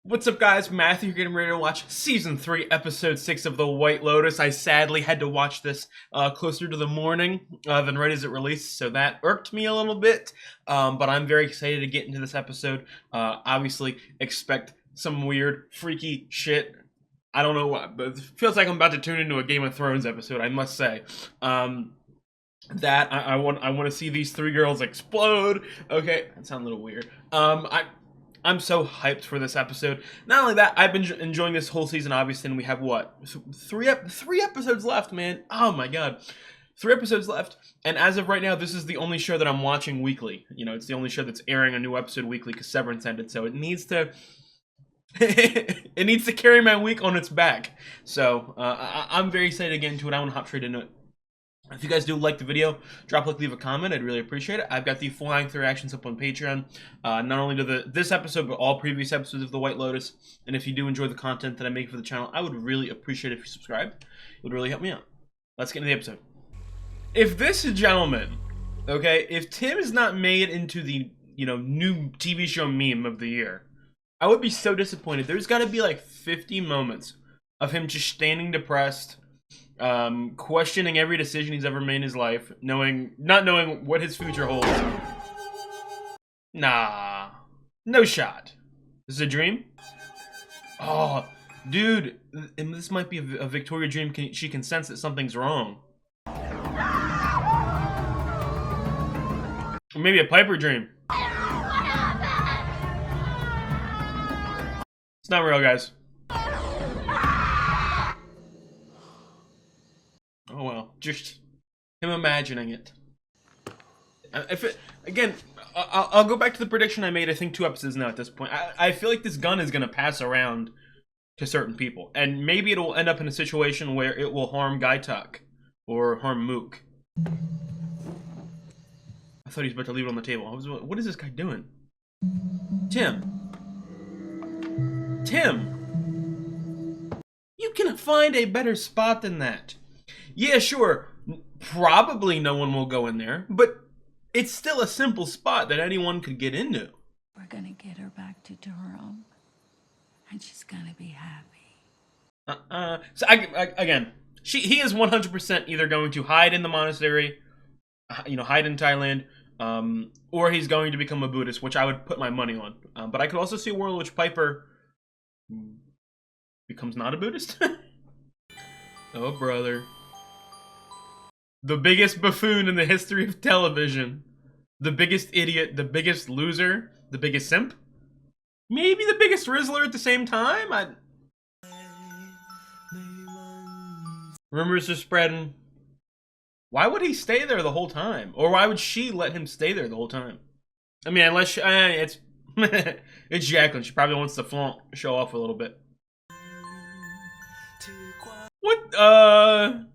What's up, guys? Matthew here, getting ready to watch Season 3, Episode 6 of The White Lotus. I sadly had to watch this closer to the morning than right as it released, so that irked me a little bit. But I'm very excited to get into this episode. Obviously, expect some weird, freaky shit. I don't know what, but it feels like I'm about to tune into a Game of Thrones episode, I must say. I want to see these three girls explode. Okay, that sounds a little weird. I'm so hyped for this episode. Not only that, I've been enjoying this whole season, obviously, and we have, what, three episodes left, man. Oh, my God. 3 episodes left, and as of right now, this is the only show that I'm watching weekly. You know, it's the only show that's airing a new episode weekly because Severance ended, so it needs to... it needs to carry my week on its back. So, I'm very excited to get into it. I want to hop straight into it. If you guys do like the video, drop a like, leave a comment. I'd really appreciate it. I've got the full-length reactions up on Patreon, not only to this episode, but all previous episodes of The White Lotus. And if you do enjoy the content that I make for the channel, I would really appreciate it if you subscribe. It would really help me out. Let's get into the episode. If this gentleman, okay, if Tim is not made into the, new TV show meme of the year, I would be so disappointed. There's got to be like 50 moments of him just standing depressed, questioning every decision he's ever made in his life, not knowing what his future holds. Nah, no shot. This is a dream? Oh, dude, and this might be a Victoria dream. She can sense that something's wrong. Or maybe a Piper dream. It's not real, guys. Oh well, just him imagining it. I'll go back to the prediction I made, I think 2 episodes now at this point. I feel like this gun is going to pass around to certain people. And maybe it'll end up in a situation where it will harm Gaitak or harm Mook. I thought he was about to leave it on the table. What is this guy doing? Tim. You can find a better spot than that. Yeah, sure, probably no one will go in there, but it's still a simple spot that anyone could get into. We're gonna get her back to Durham, and she's gonna be happy. So again, he is 100% either going to hide in the monastery, hide in Thailand, or he's going to become a Buddhist, which I would put my money on. But I could also see a world in which Piper becomes not a Buddhist. Oh, brother. The biggest buffoon in the history of television. The biggest idiot, the biggest loser, the biggest simp. Maybe the biggest Rizzler at the same time? Rumors are spreading. Why would he stay there the whole time? Or why would she let him stay there the whole time? I mean, unless it's it's Jacqueline. She probably wants to show off a little bit. What?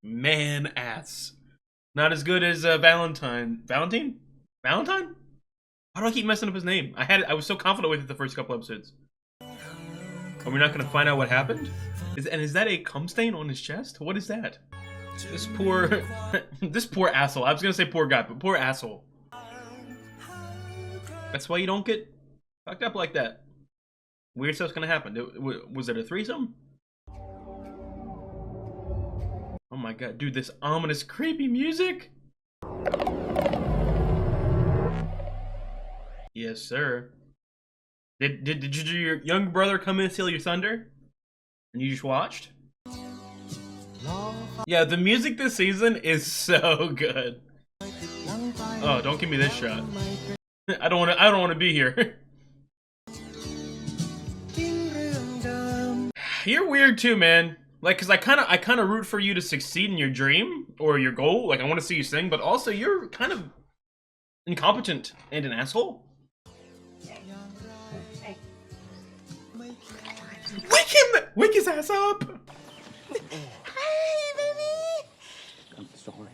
Man ass. Not as good as Valentine? Why do I keep messing up his name? I was so confident with it the first couple episodes. Are we not gonna find out what happened? Is that a cum stain on his chest? What is that? This poor asshole. I was gonna say poor guy, but poor asshole. That's why you don't get fucked up like that. Weird stuff's gonna happen. Was it a threesome? Oh my god, dude, this ominous, creepy music? Yes, sir. Did your young brother come in and steal your thunder? And you just watched? Yeah, the music this season is so good. Oh, don't give me this shot. I don't want to be here. You're weird too, man. Like, cause I kind of root for you to succeed in your dream or your goal. Like, I want to see you sing, but also you're kind of incompetent and an asshole. Wake his ass up. Hi, baby. I'm sorry.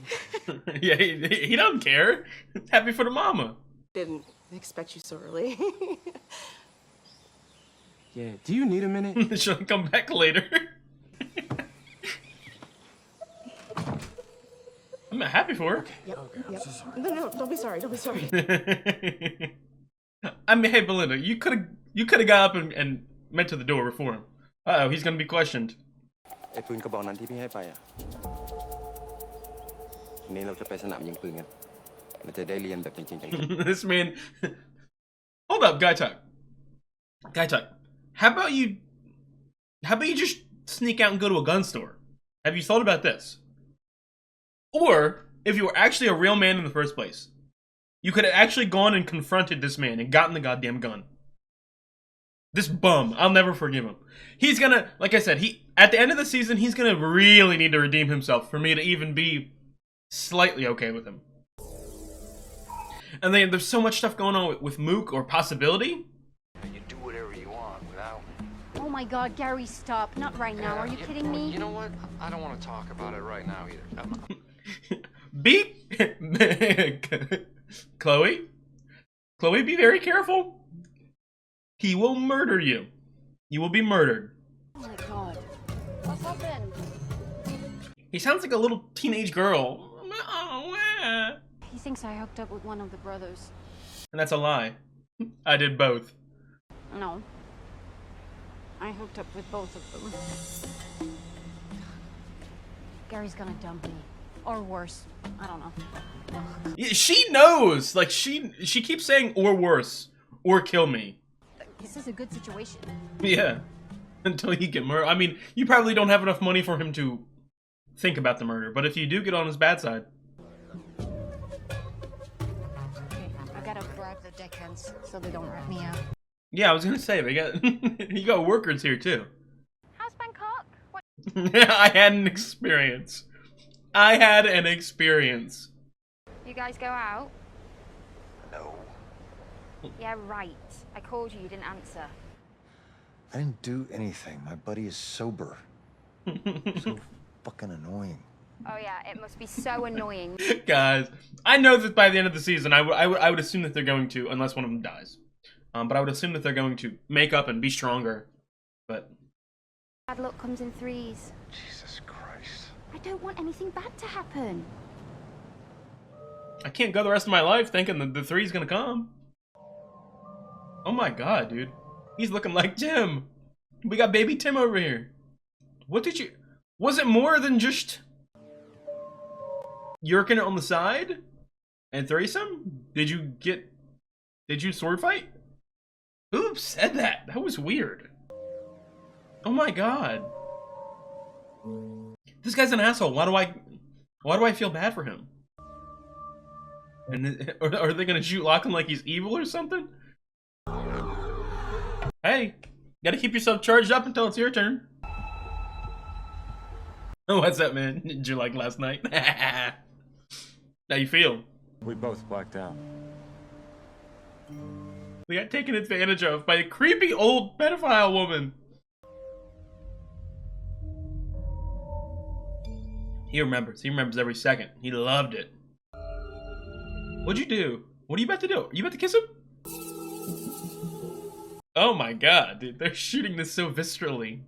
Yeah, he don't care. Happy for the mama. Didn't expect you so early. Yeah, do you need a minute? She'll come back later. I'm happy for her. Yep. Okay, I'm Yep. so sorry. No, don't be sorry. Don't be sorry. I mean, hey, Belinda, you could have got up and went to the door before him. Uh-oh, he's gonna be questioned. ไอ้ปืนกระบอกนั้นที่พี่ให้ไปอ่ะวันนี้เราจะไปสนามยิงปืนกันเราจะได้เรียนแบบจริงๆ This man. Hold up, guy talk. Guy talk. How about you just sneak out and go to a gun store? Have you thought about this? Or if you were actually a real man in the first place, you could have actually gone and confronted this man and gotten the goddamn gun. This bum, I'll never forgive him. He's gonna, like I said, at the end of the season, he's gonna really need to redeem himself for me to even be slightly okay with him. And then there's so much stuff going on with Mook or Possibility. You do whatever you want without. Oh my God, Gary, stop! Not right now. Are you kidding me? You know what? I don't want to talk about it right now either. Be Chloe, be very careful. He will murder you. You will be murdered. Oh my God, what's happened? He sounds like a little teenage girl. Oh, He thinks I hooked up with one of the brothers. and that's a lie. I did both. No, I hooked up with both of them. Gary's gonna dump me, or worse. I don't know. Yeah, she knows. Like she keeps saying or worse or kill me. This is a good situation. Yeah. Until you get murdered. I mean, you probably don't have enough money for him to think about the murder, but if you do get on his bad side. Okay, I gotta bribe the deckhands so they don't rat me out. Yeah, I was gonna say, they got you got workers here too. How's Bangkok? What? I had an experience. You guys go out? No. Yeah, right. I called you, you didn't answer. I didn't do anything. My buddy is sober. So fucking annoying. Oh yeah, it must be so annoying. Guys, I know that by the end of the season, I would assume that they're going to, unless one of them dies. But I would assume that they're going to make up and be stronger. But Bad luck comes in threes. Jesus Christ. I don't want anything bad to happen. I can't go the rest of my life thinking that the three's gonna come. Oh my god, dude. He's looking like Tim. We got baby Tim over here. What did you... Was it more than just... Yerking on the side? And threesome? Did you sword fight? Who said that? That was weird. Oh my god. This guy's an asshole. Why do I feel bad for him? And are they gonna shoot Lachlan like he's evil or something? Hey, gotta keep yourself charged up until it's your turn. What's up, man? Did you like last night? How you feel? We both blacked out. We got taken advantage of by a creepy old pedophile woman. He remembers every second. He loved it. What'd you do? What are you about to do? Are you about to kiss him? Oh my god, dude. They're shooting this so viscerally.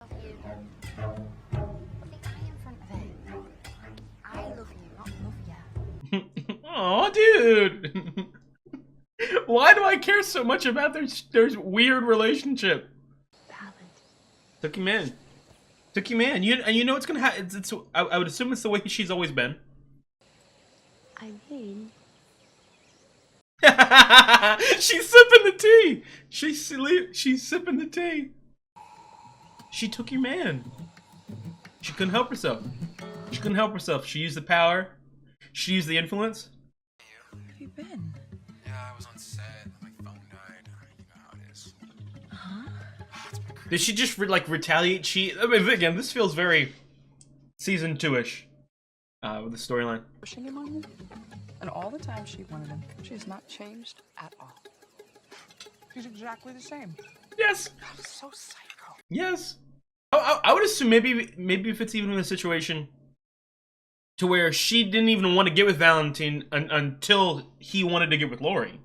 Love you. Put the I in front of it. I love you, not love ya. Aw, dude. Why do I care so much about their weird relationship? Ballad. Took him in. You know what's gonna happen. I would assume it's the way she's always been. I mean... She's sipping the tea. She's sipping the tea. She took your man. She couldn't help herself. She used the power. She used the influence. Where have you been? Yeah, I was on set. My phone died. You know how it is. Huh? Did she just retaliate? I mean, again, this feels very season 2-ish with the storyline. Pushing him on you? And all the time she wanted him. She's not changed at all. She's exactly the same. Yes. I'm so psycho. Yes. I would assume maybe if it's even in a situation to where she didn't even want to get with Valentine until he wanted to get with Lori.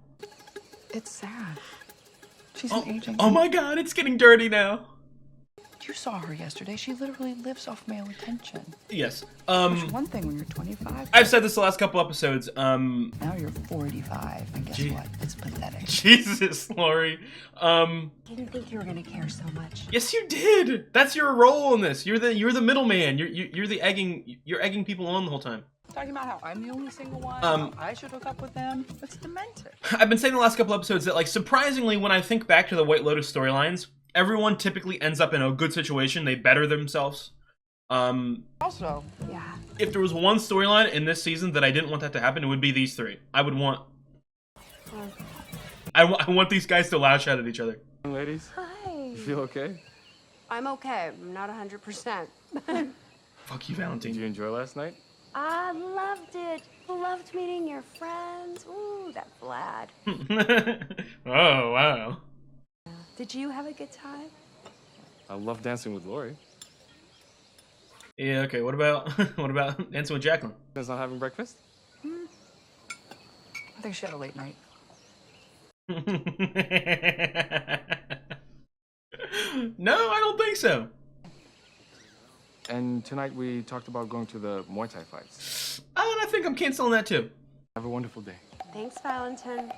It's sad. She's an aging. Oh my god, it's getting dirty now. You saw her yesterday. She literally lives off male attention. Yes. Which one thing when you're 25. I've said this the last couple episodes. Now you're 45, and guess Gee. what? It's pathetic. Jesus, Lori. Didn't think you were gonna care so much. Yes, you did. That's your role in this. You're the middleman. You're the egging. You're egging people on the whole time. Talking about how I'm the only single one. How I should hook up with them. It's demented. I've been saying the last couple episodes that, like, surprisingly, when I think back to the White Lotus storylines, everyone typically ends up in a good situation. They better themselves. Also, Yeah. If there was one storyline in this season that I didn't want that to happen, it would be these three. I would want. I want these guys to lash out at each other. Ladies, Hi. you feel okay? I'm okay. I'm not 100%. Fuck you, Did Valentine. you enjoy last night? I loved it. Loved meeting your friends. Ooh, that Vlad. Oh, wow. Did you have a good time? I love dancing with Lori. Yeah, okay, what about dancing with Jacqueline? Guys not having breakfast? I think she had a late night. No, I don't think so. And tonight we talked about going to the Muay Thai fights. Oh, and I think I'm canceling that too. Have a wonderful day. Thanks, Valentin.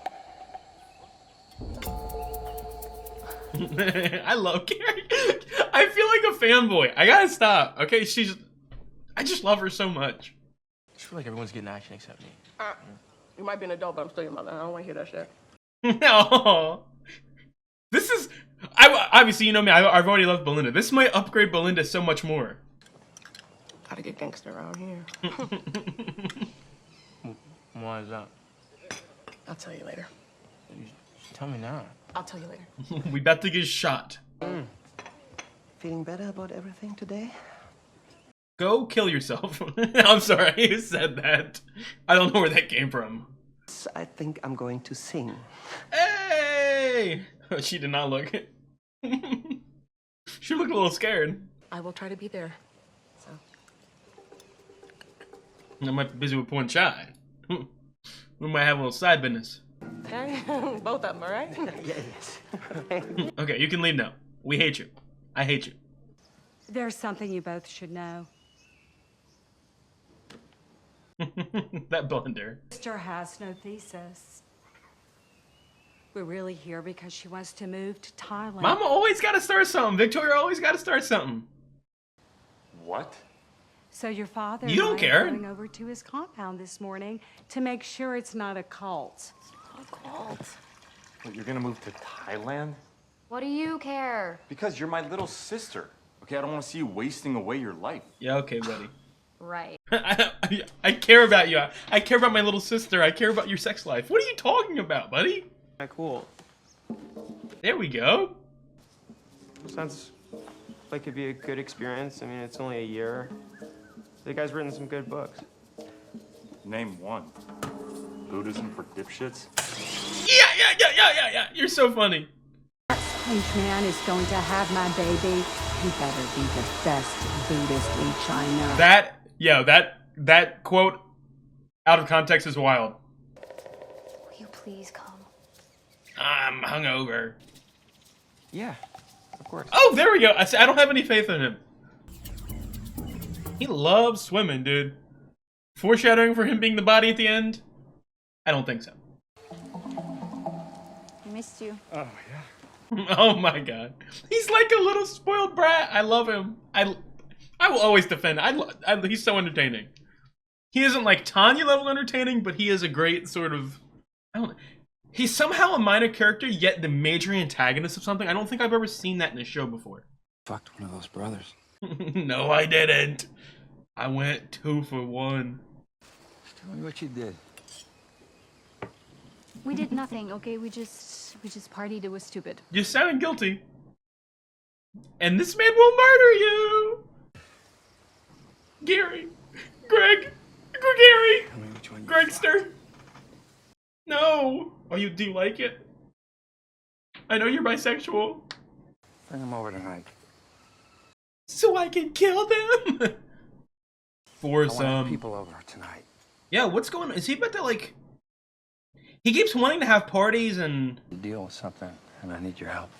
I love Carrie. I feel like a fanboy. I gotta stop. Okay, I just love her so much. I just feel like everyone's getting action except me. You might be an adult, but I'm still your mother. I don't want to hear that shit. No. This is. Obviously, you know me. I've already loved Belinda. This might upgrade Belinda so much more. Gotta get gangster around here. Why is that? I'll tell you later. Tell me now. I'll tell you later. We about to get shot. Feeling better about everything today? Go kill yourself. I'm sorry, you said that. I don't know where that came from. I think I'm going to sing. Hey! She did not look. She looked a little scared. I will try to be there. So. I might be busy with pouring chai. We might have a little side business. Okay. Both of them, all right? Yes. Okay, you can leave now. We hate you. I hate you. There's something you both should know. That blunder. Sister has no thesis. We're really here because she wants to move to Thailand. Mama always gotta start something. Victoria always gotta start something. What? So your father You don't and I care. are going over to his compound this morning to make sure it's not a cult. A cult. What, you're gonna move to Thailand? What do you care? Because you're my little sister. Okay, I don't want to see you wasting away your life. Yeah, okay, buddy. Right. I care about you. I care about my little sister. I care about your sex life. What are you talking about, buddy? Cool. There we go. Sounds like it'd be a good experience. I mean, it's only a year. The guy's written some good books. Name one. Buddhism for dipshits? Yeah. You're so funny. Strange man is going to have my baby. He better be the best Buddhist in China. That quote out of context is wild. Will you please come? I'm hungover. Yeah, of course. Oh, there we go. I don't have any faith in him. He loves swimming, dude. Foreshadowing for him being the body at the end? I don't think so. I missed you. Oh, yeah. Oh my god. He's like a little spoiled brat. I love him. I will always defend. He's so entertaining. He isn't like Tanya level entertaining, but he is a great sort of. I don't know. He's somehow a minor character, yet the major antagonist of something. I don't think I've ever seen that in a show before. Fucked one of those brothers. No, I didn't. I went 2 for 1. Tell me what you did. We did nothing, okay? We just partied. It was stupid. You sound guilty. And this man will murder you. Gary. Gary. Tell me which one you Gregster. No. Oh, do you like it? I know you're bisexual. Bring him over tonight. So I can kill them? For I want to have some. people over tonight. Yeah, what's going on? Is he about to, like... He keeps wanting to have parties and... Deal with something, and I need your help.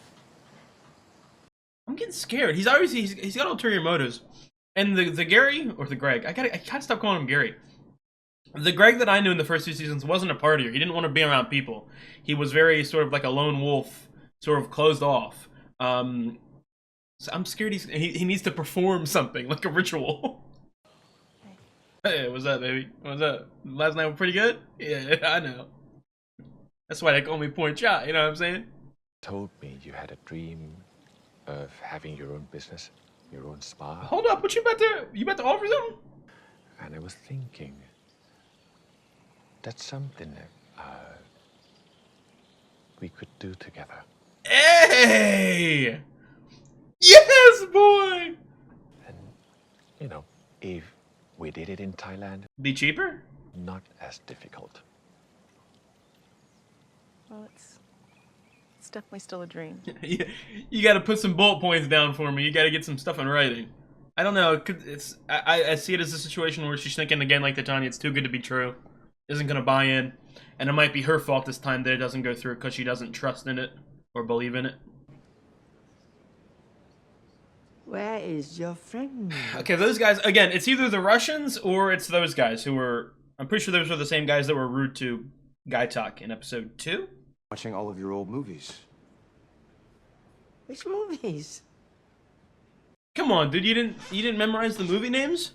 I'm getting scared. He's obviously he's got ulterior motives. And the Gary or the Greg, I gotta stop calling him Gary. The Greg that I knew in the first 2 seasons wasn't a partier. He didn't want to be around people. He was very sort of like a lone wolf, sort of closed off. So I'm scared he needs to perform something like a ritual. Hey, what's up, baby? What's up? Last night was pretty good? Yeah, I know. That's why they call me Point Shot, you know what I'm saying? Told me you had a dream of having your own business, your own spa. Hold up, what you about to offer something? And I was thinking, that's something we could do together. Hey! Yes, boy! And, you know, if we did it in Thailand, be cheaper? Not as difficult. Well, it's definitely still a dream. You got to put some bullet points down for me. You got to get some stuff in writing. I don't know. I see it as a situation where she's thinking again, like the Tanya, it's too good to be true. Isn't gonna buy in, and it might be her fault this time that it doesn't go through because she doesn't trust in it or believe in it. Where is your friend? Okay, those guys again. It's either the Russians or it's those guys who were. I'm pretty sure those were the same guys that were rude to Gaitak in episode 2. Watching all of your old movies. Which movies? Come on, dude. You didn't memorize the movie names?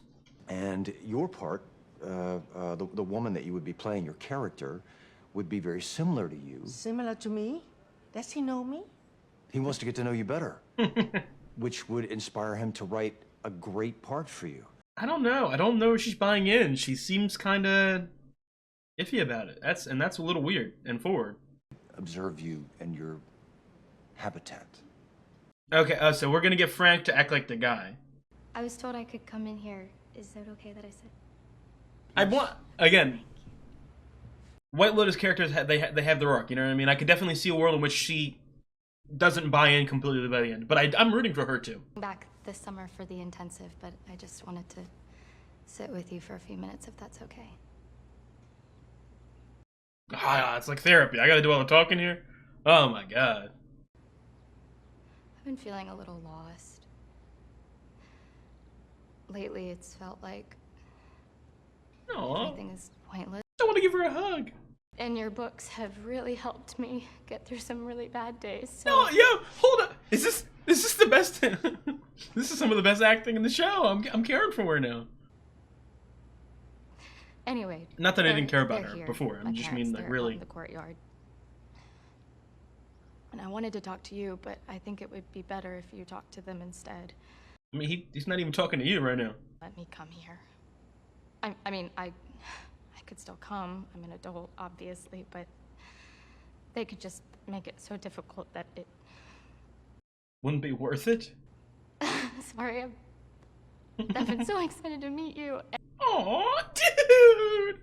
And your part, the woman that you would be playing, your character, would be very similar to you. Similar to me? Does he know me? He wants to get to know you better, which would inspire him to write a great part for you. I don't know. I don't know if she's buying in. She seems kind of iffy about it. That's a little weird and forward. Observe you and your habitat. Okay, so we're gonna get Frank to act like the guy. I was told I could come in here. Is that okay that I said? I want again. White Lotus characters they have their arc. You know what I mean? I could definitely see a world in which she doesn't buy in completely by the end, but I'm rooting for her too. Back this summer for the intensive, but I just wanted to sit with you for a few minutes, if that's okay. Ah, it's like therapy. I gotta do all the talking here. Oh my god. I've been feeling a little lost. Lately, it's felt like everything is pointless. I want to give her a hug. And your books have really helped me get through some really bad days. So no, yo, hold up. Is this the best? This is some of the best acting in the show. I'm caring for her now. Anyway, not that I didn't care about her here. before. I just mean like they're really. out in the courtyard. And I wanted to talk to you, but I think it would be better if you talked to them instead. I mean, he's not even talking to you right now. Let me come here. I mean, I could still come. I'm an adult, obviously, but they could just make it so difficult that it wouldn't be worth it. Sorry, I've been so excited to meet you. Aw, dude!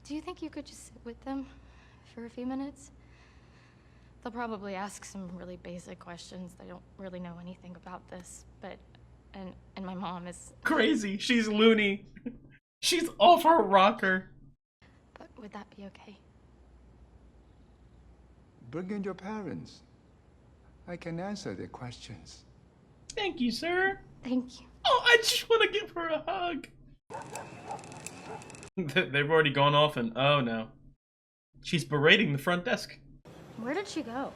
Do you think you could just sit with them for a few minutes? They'll probably ask some really basic questions. They don't really know anything about this, but and my mom is crazy. She's loony. She's off her rocker. But would that be okay? Bring in your parents. I can answer their questions. Thank you, sir. Thank you. Oh, I just want to give her a hug. They've already gone off and oh no. She's berating the front desk. Where did she go?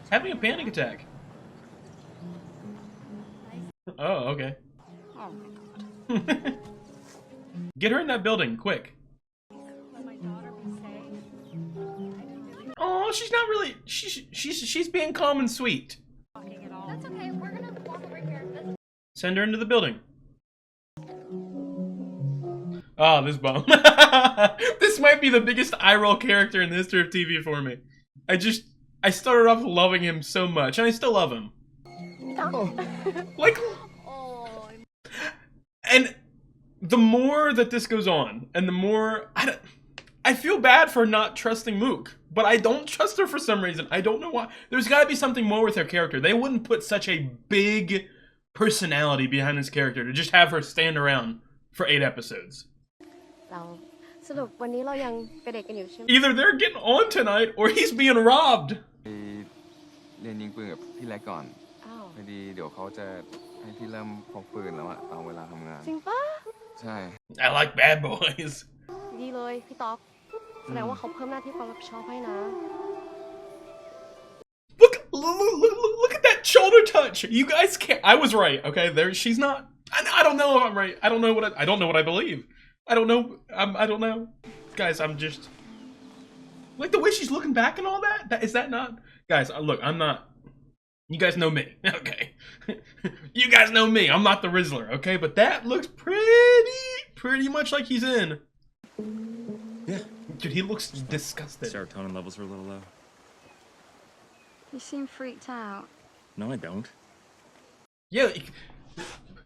Having a panic attack. Oh, okay. Oh my god. Get her in that building, quick. Oh, she's not really. She's being calm and sweet. That's okay. We're gonna walk over here. Send her into the building. Oh, this bum. This might be the biggest eye roll character in the history of TV for me. I started off loving him so much, and I still love him. Like, and the more that this goes on, and the more I feel bad for not trusting Mook, but I don't trust her for some reason. I don't know why. There's got to be something more with her character. They wouldn't put such a big personality behind this character to just have her stand around for 8 episodes. Either they're getting on tonight, or he's being robbed. เรียนยิงปืนกับพี่แรกก่อน Oh. ไม่ดีเดี๋ยวเขาจะให้พี่เริ่มพกปืนแล้วอะตอนเวลาทำงาน จริงปะ ใช่ I like bad boys. ดีเลยพี่ต๊อกแสดงว่าเขาเพิ่มหน้าที่ความรับผิดชอบให้นะ Look at that shoulder touch. You guys can't. I was right. Okay, there. She's not. I don't know if I'm right. I don't know what I don't know what I believe. I don't know. I don't know. Guys, I'm just like the way she's looking back and all that. Is that not? Guys, look, I'm not. You guys know me, okay? You guys know me. I'm not the Rizzler, okay? But that looks pretty much like he's in. Yeah. Dude, he looks disgusted. Serotonin levels are a little low. You seem freaked out. No, I don't. Yeah,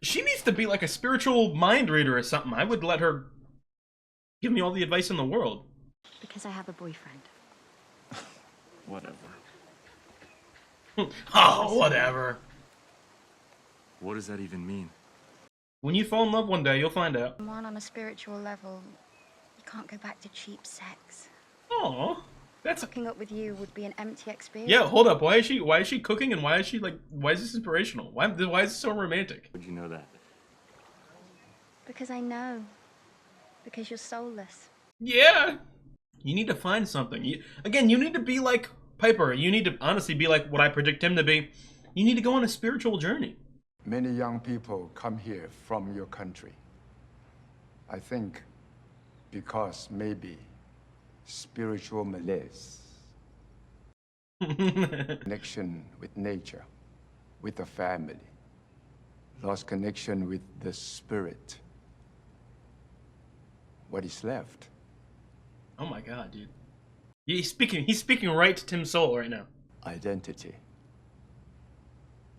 she needs to be like a spiritual mind reader or something. I would let her give me all the advice in the world. Because I have a boyfriend. Whatever. Oh, whatever. What does that even mean? When you fall in love one day, you'll find out. More on a spiritual level, you can't go back to cheap sex. Aw, that's. Hooking up with you would be an empty experience. Yeah, hold up. Why is she cooking and why is she like? Why is this inspirational? Why is this so romantic? Would you know that? Because I know. Because you're soulless. Yeah. You need to find something. Again, you need to be like Piper. You need to honestly be like what I predict him to be. You need to go on a spiritual journey. Many young people come here from your country. I think because maybe spiritual malaise, connection with nature, with the family, lost connection with the spirit. What is left? Oh my god, dude. He's speaking right to Tim's soul right now. Identity.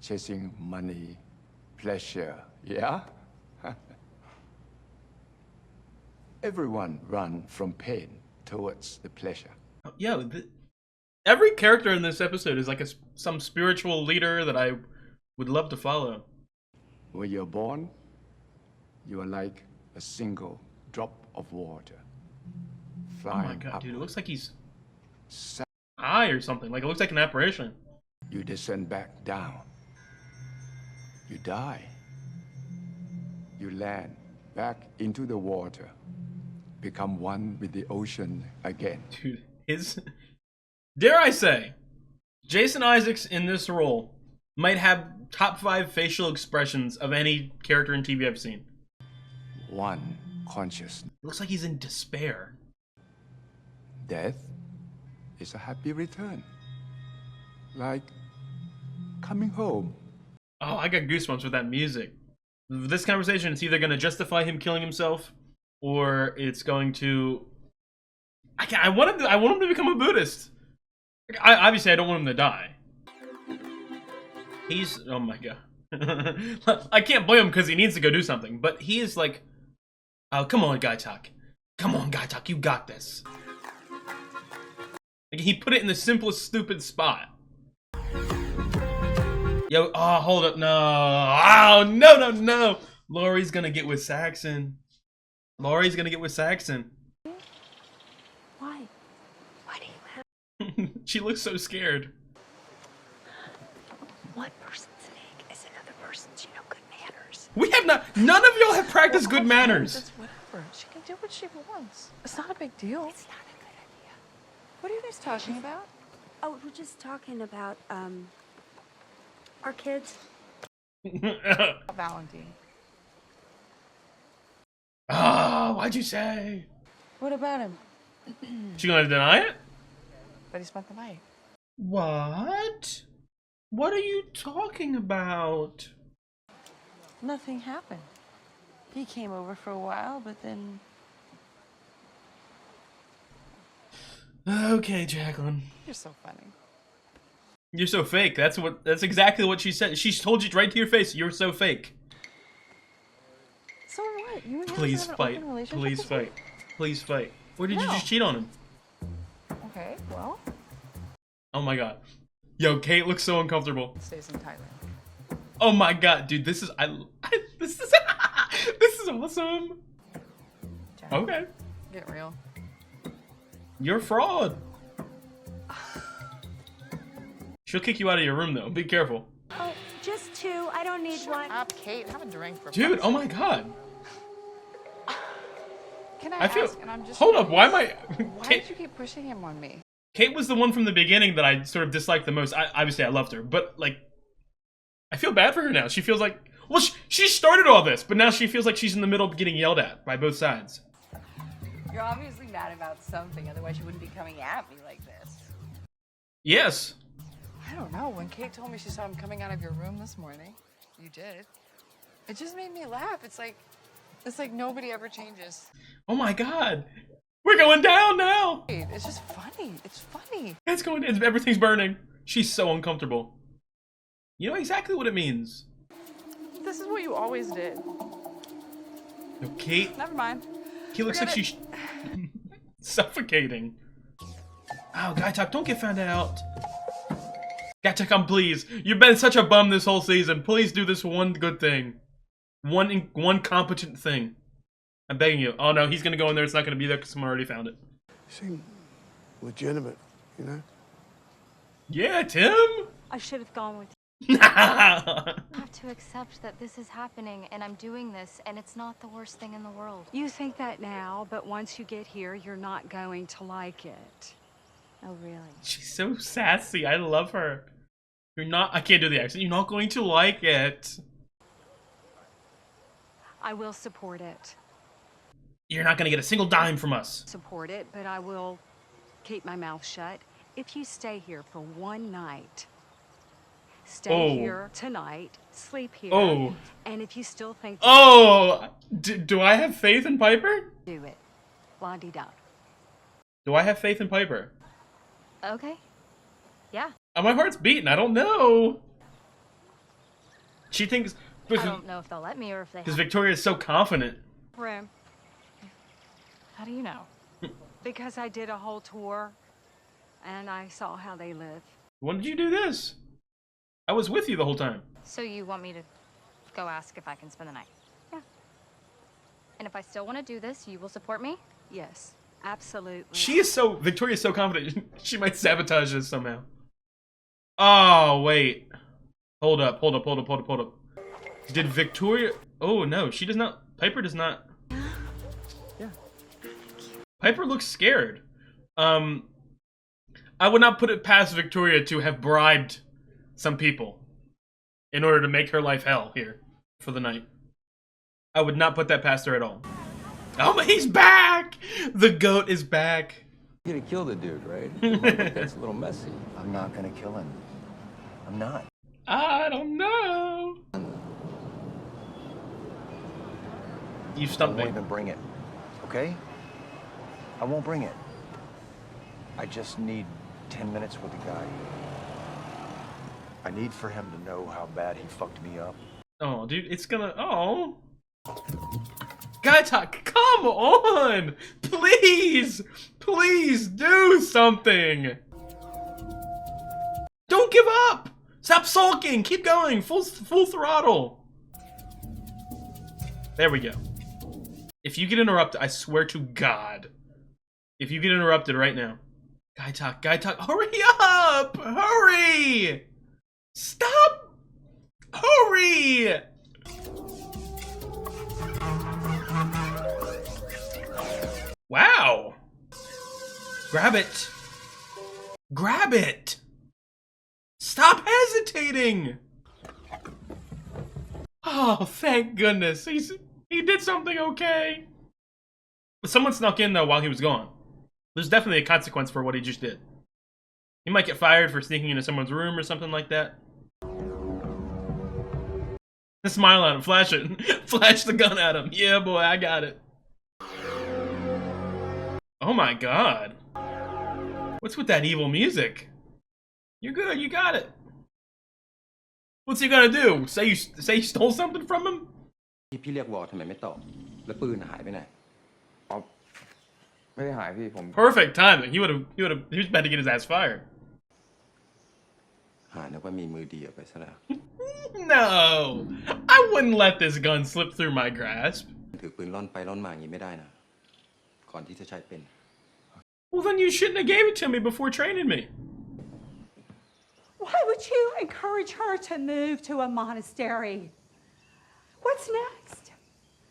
Chasing money, pleasure, yeah? Everyone run from pain towards the pleasure. Yeah, every character in this episode is like some spiritual leader that I would love to follow. When you're born, you are like a single drop of water. Oh my god, dude, it looks like he's high or something. Like, it looks like an apparition. You descend back down. You die. You land back into the water. Become one with the ocean again. Dude, dare I say, Jason Isaacs in this role might have top 5 facial expressions of any character in TV I've seen. One consciousness. Looks like he's in despair. Death is a happy return. Like coming home. Oh, I got goosebumps with that music. This conversation is either going to justify him killing himself, or it's going to. I want him to become a Buddhist. Obviously, I don't want him to die. He's. Oh my god. I can't blame him because he needs to go do something, but he is like. Oh, come on, Guy Talk. Come on, Guy Talk. You got this. Like, he put it in the simplest, stupid spot. Yo, oh, hold up, no. Oh, no. Laurie's gonna get with Saxon. Why? Why do you have... She looks so scared. One person's snake is another person's, good manners. We have not. None of y'all have practiced good manners. That's whatever. She can do what she wants. It's not a big deal. It's not a good idea. What are you guys talking about? Oh, we're just talking about, our kids. Valentine. Ah, why'd you say? What about him? She gonna deny it? That he spent the night. What? What are you talking about? Nothing happened. He came over for a while, but then... Okay, Jacqueline. You're so funny. You're so fake. That's exactly what she said. She's told you right to your face. You're so fake. So what? You and him Please have an fight. open relationship Please this fight. week? Please fight. Or did you No. just cheat on him? Okay, well, Oh my god. Yo, Kate looks so uncomfortable. stays in Thailand. Oh my god, dude, this is this is this is awesome. Jack, Okay. get real. You're a fraud. She'll kick you out of your room though. Be careful. Oh, just don't need one. Up, Kate. Have a drink for Dude, fuck's oh sake. my god. Can I feel. ask, and I'm just Hold up, why am I? Why did you keep pushing him on me? Kate was the one from the beginning that I sort of disliked the most. Obviously, I loved her, but like, I feel bad for her now. She feels like, well, she started all this, but now she feels like she's in the middle of getting yelled at by both sides. You're obviously mad about something, otherwise you wouldn't be coming at me like this. Yes. I don't know. When Kate told me she saw him coming out of your room this morning, you did. It just made me laugh. It's like nobody ever changes. Oh my god. We're going down now. It's just funny. It's funny. It's going. Everything's burning. She's so uncomfortable. You know exactly what it means. This is what you always did. No, Kate. Never mind. Kate looks like she's suffocating. Oh, Guy Talk, don't get found out. Guy Talk, come please. You've been such a bum this whole season. Please do this one good thing. One competent thing. I'm begging you. Oh no, he's gonna go in there. It's not gonna be there because someone already found it. Seem legitimate, you know? Yeah, Tim. I should have gone with I have to accept that this is happening and I'm doing this and it's not the worst thing in the world. you. You think that now, but once you get here, you're not going to like it. Oh, really? She's so sassy. I love her. You're not. I can't do the accent. You're not going to like it. I will support it. You're not gonna get a single dime from us. Support it, but I will keep my mouth shut. If you stay here for one night, stay here tonight, sleep here, and if you still think do I have faith in Piper? do it. La-di-da. Do I have faith in Piper? Okay. Yeah. My heart's beating. I don't know. She thinks I don't know if they'll let me or if they because have. Victoria is so confident. Room. How do you know? Because I did a whole tour, and I saw how they live. When did you do this? I was with you the whole time. So you want me to go ask if I can spend the night? Yeah. And if I still want to do this, you will support me? Yes, absolutely. Victoria is so confident. She might sabotage this somehow. Oh, wait. Hold up. Did Victoria... Oh, no. She does not... Piper does not... Yeah. Piper looks scared. I would not put it past Victoria to have bribed some people in order to make her life hell here for the night. I would not put that past her at all. Oh, he's back! The goat is back. You're gonna kill the dude, right? That's a little messy. I'm not gonna kill him. I'm not. I don't know. You stumped I me. won't even bring it, okay? I won't bring it. I just need 10 minutes with the guy. I need for him to know how bad he fucked me up. Oh, dude, it's gonna... Oh. Guy Talk, come on! Please! Please do something! Don't give up! Stop sulking! Keep going! Full throttle! There we go. If you get interrupted, I swear to God. If you get interrupted right now. Guy Talk, hurry up! Hurry! Stop! Hurry! Wow! Grab it! Grab it! Stop hesitating! Oh, thank goodness. He did something okay. But someone snuck in, though, while he was gone. There's definitely a consequence for what he just did. He might get fired for sneaking into someone's room or something like that. Smile at him, flash it. Flash the gun at him. Yeah, boy, I got it. Oh my god. What's with that evil music? You're good, you got it. What's he gonna do? Say you stole something from him? พี่เรียกวอทำไมไม่ตอบแล้วปืนหายไปไหน ไม่ได้หายพี่ผม Perfect timing. He was about to get his ass fired. นึกว่ามีมือดีออกไปซะแล้ว No, I wouldn't let this gun slip through my grasp. ถือปืนล่อนไปล่อนมาอย่างนี้ไม่ได้นะก่อนที่จะใช้เป็น Well, then you shouldn't have gave it to me before training me. Why would would you encourage her to move to a monastery? What's next?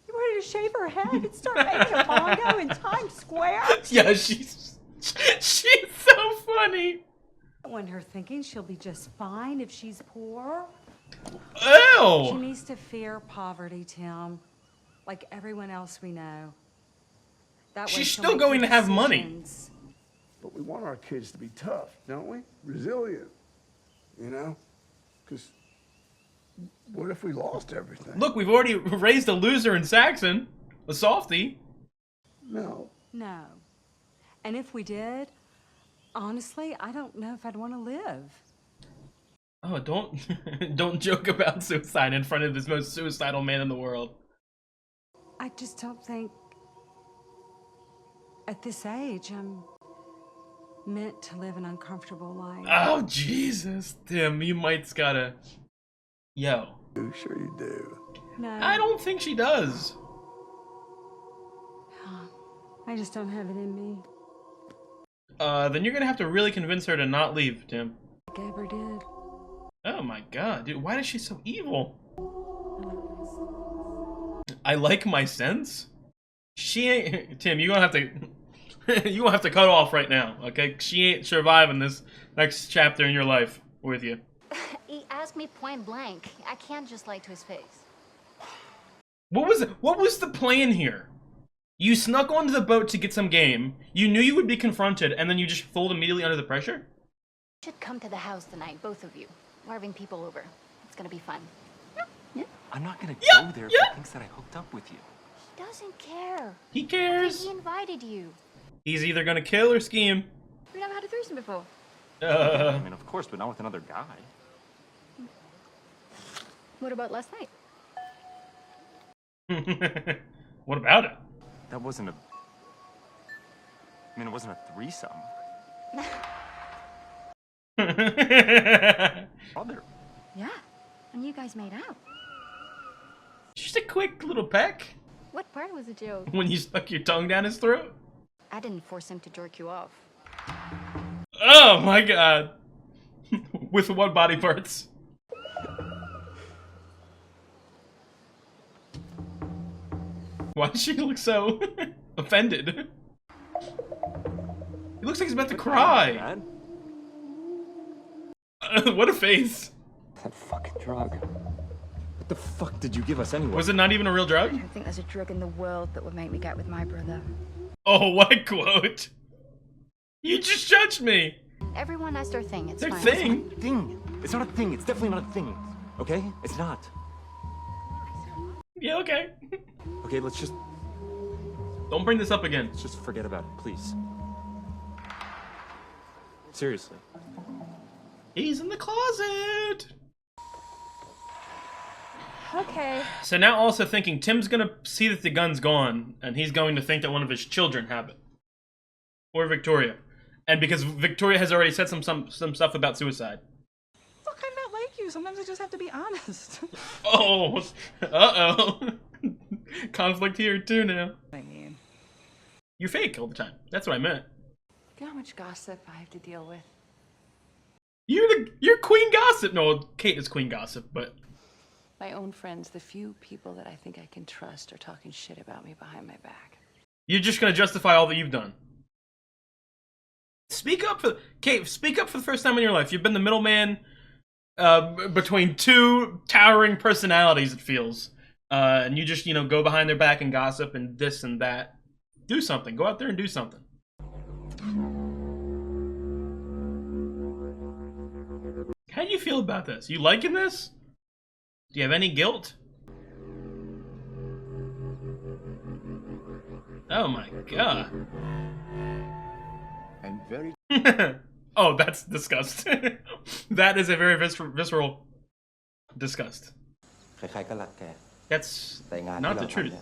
You ready to shave her head and start making a bongo in Times Square? Yeah, she's so funny. I want her thinking she'll be just fine if she's poor. Ew. She needs to fear poverty, Tim, like everyone else we know. That way She's she'll still make going good to have money. decisions. But we want our kids to be tough, don't we? Resilient, you know? Because what if we lost everything? Look, we've already raised a loser in Saxon, a softie. No. No. And if we did, honestly, I don't know if I'd want to live. Oh, don't joke about suicide in front of this most suicidal man in the world. I just don't think at this age I'm meant to live an uncomfortable life. Oh, Jesus. Tim, you might's gotta... Yo. Sure you do. No. I don't think she does. I just don't have it in me. Then you're gonna have to really convince her to not leave, Tim. Like I ever did. Oh my god, dude, why is she so evil? I like my sense? She ain't... Tim, you gonna have to... you gonna have to cut off right now, okay? She ain't surviving this next chapter in your life with you. He asked me point blank. I can't just lie to his face. What was the plan here? You snuck onto the boat to get some game, you knew you would be confronted, and then you just fold immediately under the pressure? You should come to the house tonight, both of you. We're having people over. It's gonna be fun. Yeah. I'm not gonna go there if he thinks that I hooked up with you. He doesn't care. He cares. He invited you. He's either gonna kill or scheme. We've never had a threesome before. I mean, of course, but not with another guy. What about last night? What about it? That wasn't a... I mean, it wasn't a threesome. Brother. Yeah, and you guys made out. Just a quick little peck. What part was a joke? When you stuck your tongue down his throat? I didn't force him to jerk you off. Oh my god. With what body parts? Why does she look so offended? He looks like he's about to cry. What a face. That fucking drug. What the fuck did you give us anyway? Was it not even a real drug? I don't think there's a drug in the world that would make me get with my brother. Oh, what quote? You just judged me. Everyone has their thing. It's Their fine. thing? It's not a thing. It's definitely not a thing. Okay? It's not. Yeah, okay. Okay, let's just... Don't bring this up again. Let's just forget about it, please. Seriously. He's in the closet. Okay. So now also thinking Tim's gonna see that the gun's gone, and he's going to think that one of his children have it. Or Victoria. And because Victoria has already said some stuff about suicide. Look, I'm not like you. Sometimes I just have to be honest. Oh, uh-oh. Conflict here too now. I mean, You're fake all the time. That's what I meant. you know how much gossip I have to deal with? You're Queen Gossip. No, Kate is Queen Gossip, but... My own friends, the few people that I think I can trust, are talking shit about me behind my back. You're just gonna justify all that you've done. Speak up for... Kate, speak up for the first time in your life. You've been the middleman between two towering personalities, it feels. And you just, go behind their back and gossip and this and that. Do something. Go out there and do something. How do you feel about this? You liking this? Do you have any guilt? Oh my god. And very... Oh, that's disgust. That is a very visceral disgust. That's not the truth.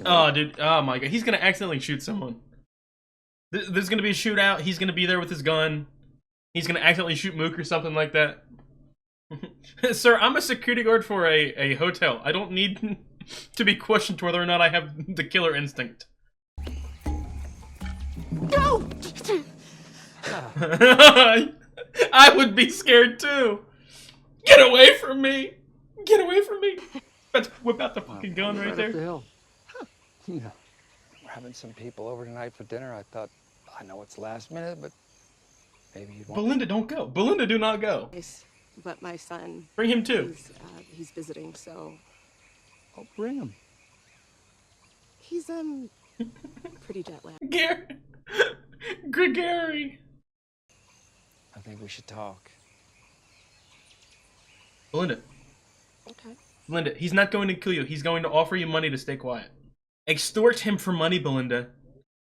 Oh, dude. Oh my god. He's gonna accidentally shoot someone. There's gonna be a shootout. He's gonna be there with his gun. He's gonna accidentally shoot Mook or something like that. Sir, I'm a security guard for a hotel. I don't need to be questioned whether or not I have the killer instinct. No! I would be scared too. Get away from me! Get away from me! Let's whip out the fucking gun right there. Up the hill. Yeah. We're having some people over tonight for dinner. I thought, I know it's last minute, but maybe you'd want... Belinda, don't go. Belinda, do not go. But my son... Bring him too. He's visiting, so... Oh, bring him. He's, pretty jet lagged. Gregory. I think we should talk. Belinda. Okay. Belinda, he's not going to kill you. He's going to offer you money to stay quiet. Extort him for money, Belinda.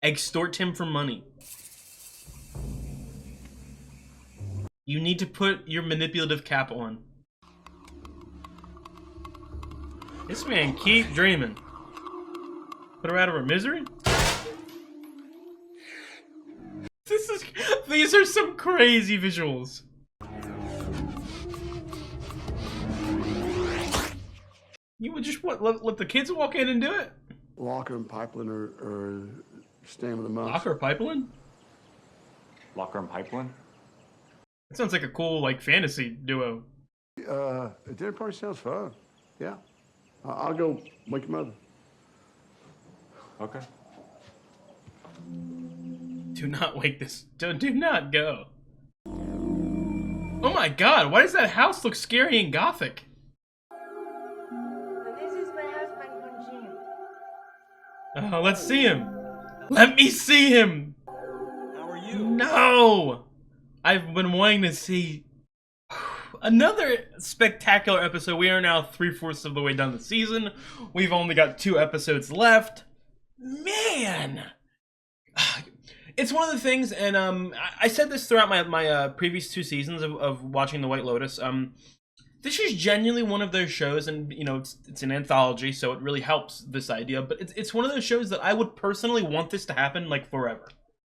Extort him for money. You need to put your manipulative cap on. This man keep dreaming. Put her out of her misery? These are some crazy visuals. You would just what? Let the kids walk in and do it? Locker and Pipeline are staying with the monks. Locker Pipeline? Locker and Pipeline? That sounds like a cool, like, fantasy duo. A dinner party sounds fun. Yeah. I'll go wake your mother. Okay. Do not wake this. Do not go. Oh my god, why does that house look scary and gothic? This is my husband, Jim. Oh, let's see him. Let me see him. How are you? No! I've been wanting to see another spectacular episode. We are now 3/4 of the way down the season. We've only got 2 episodes left. Man! It's one of the things, and I said this throughout my previous 2 seasons of watching The White Lotus. This is genuinely one of those shows, and you know it's an anthology, so it really helps this idea. But it's one of those shows that I would personally want this to happen like forever.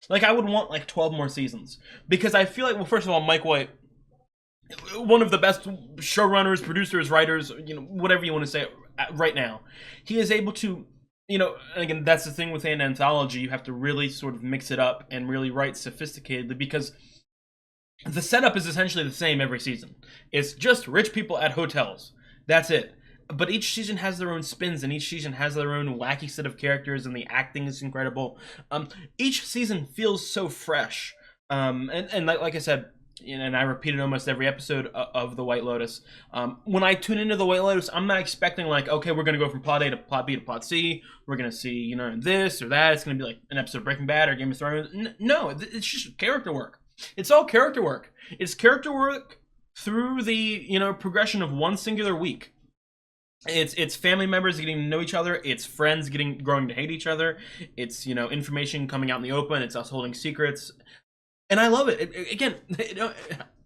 Like I would want like 12 more seasons, because I feel like, well, first of all, Mike White, one of the best showrunners, producers, writers, you know, whatever you want to say right now, he is able to. You know, again, that's the thing with an anthology. You have to really sort of mix it up and really write sophisticatedly, because the setup is essentially the same every season. It's just rich people at hotels. That's it. But each season has their own spins, and each season has their own wacky set of characters, and the acting is incredible. Each season feels so fresh. And like I said, and I repeat it almost every episode of The White Lotus. When I tune into The White Lotus, I'm not expecting like, okay, we're going to go from plot A to plot B to plot C. We're going to see, you know, this or that. It's going to be like an episode of Breaking Bad or Game of Thrones. No, it's just character work. It's all character work. It's character work through the, you know, progression of one singular week. It's family members getting to know each other. It's friends growing to hate each other. It's, you know, information coming out in the open. It's us holding secrets. And I love it.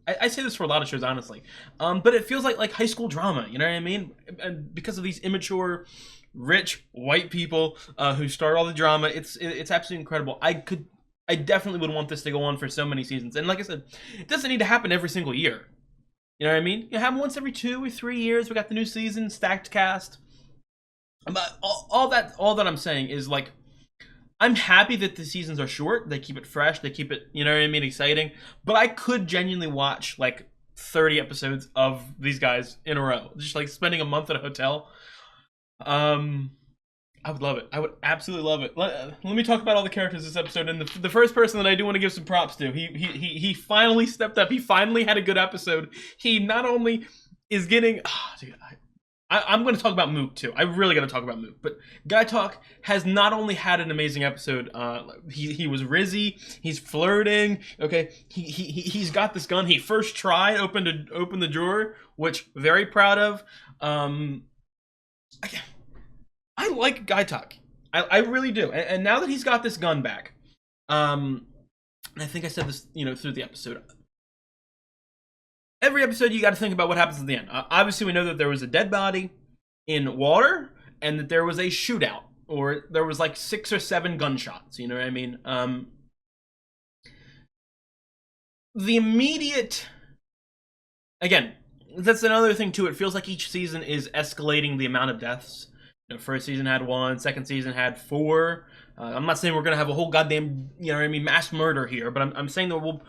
I say this for a lot of shows, honestly. But it feels like high school drama, you know what I mean? And because of these immature, rich, white people who start all the drama, it's absolutely incredible. I definitely would want this to go on for so mmany seasons. And like I said, it doesn't need to happen every single year. You know what I mean? You have them once every 2 or 3 years. We got the new season, stacked cast. But all that I'm saying is, like, I'm happy that the seasons are short. They keep it fresh. They keep it, you know what I mean, exciting. But I could genuinely watch like 30 episodes of these guys in a row. Just like spending a month at a hotel. I would love it. I would absolutely love it. Let me talk about all the characters this episode. And the first person that I do want to give some props to, he finally stepped up. He finally had a good episode. He not only is getting... dude, I'm going to talk about Mook too. I really got to talk about Mook. But Guy Talk has not only had an amazing episode. He was rizzy. He's flirting. Okay, he's got this gun. He first tried open the drawer, which very proud of. I like Guy Talk. I really do. And now that he's got this gun back, and I think I said this, you know, through the episode. Every episode, you got to think about what happens at the end. Obviously, we know that there was a dead body in water, and that there was a shootout, or there was like 6 or 7 gunshots. You know what I mean? The immediate, again, that's another thing too. It feels like each season is escalating the amount of deaths. You know, first season had 1, second season had 4. I'm not saying we're gonna have a whole goddamn, you know what I mean, mass murder here, but I'm saying that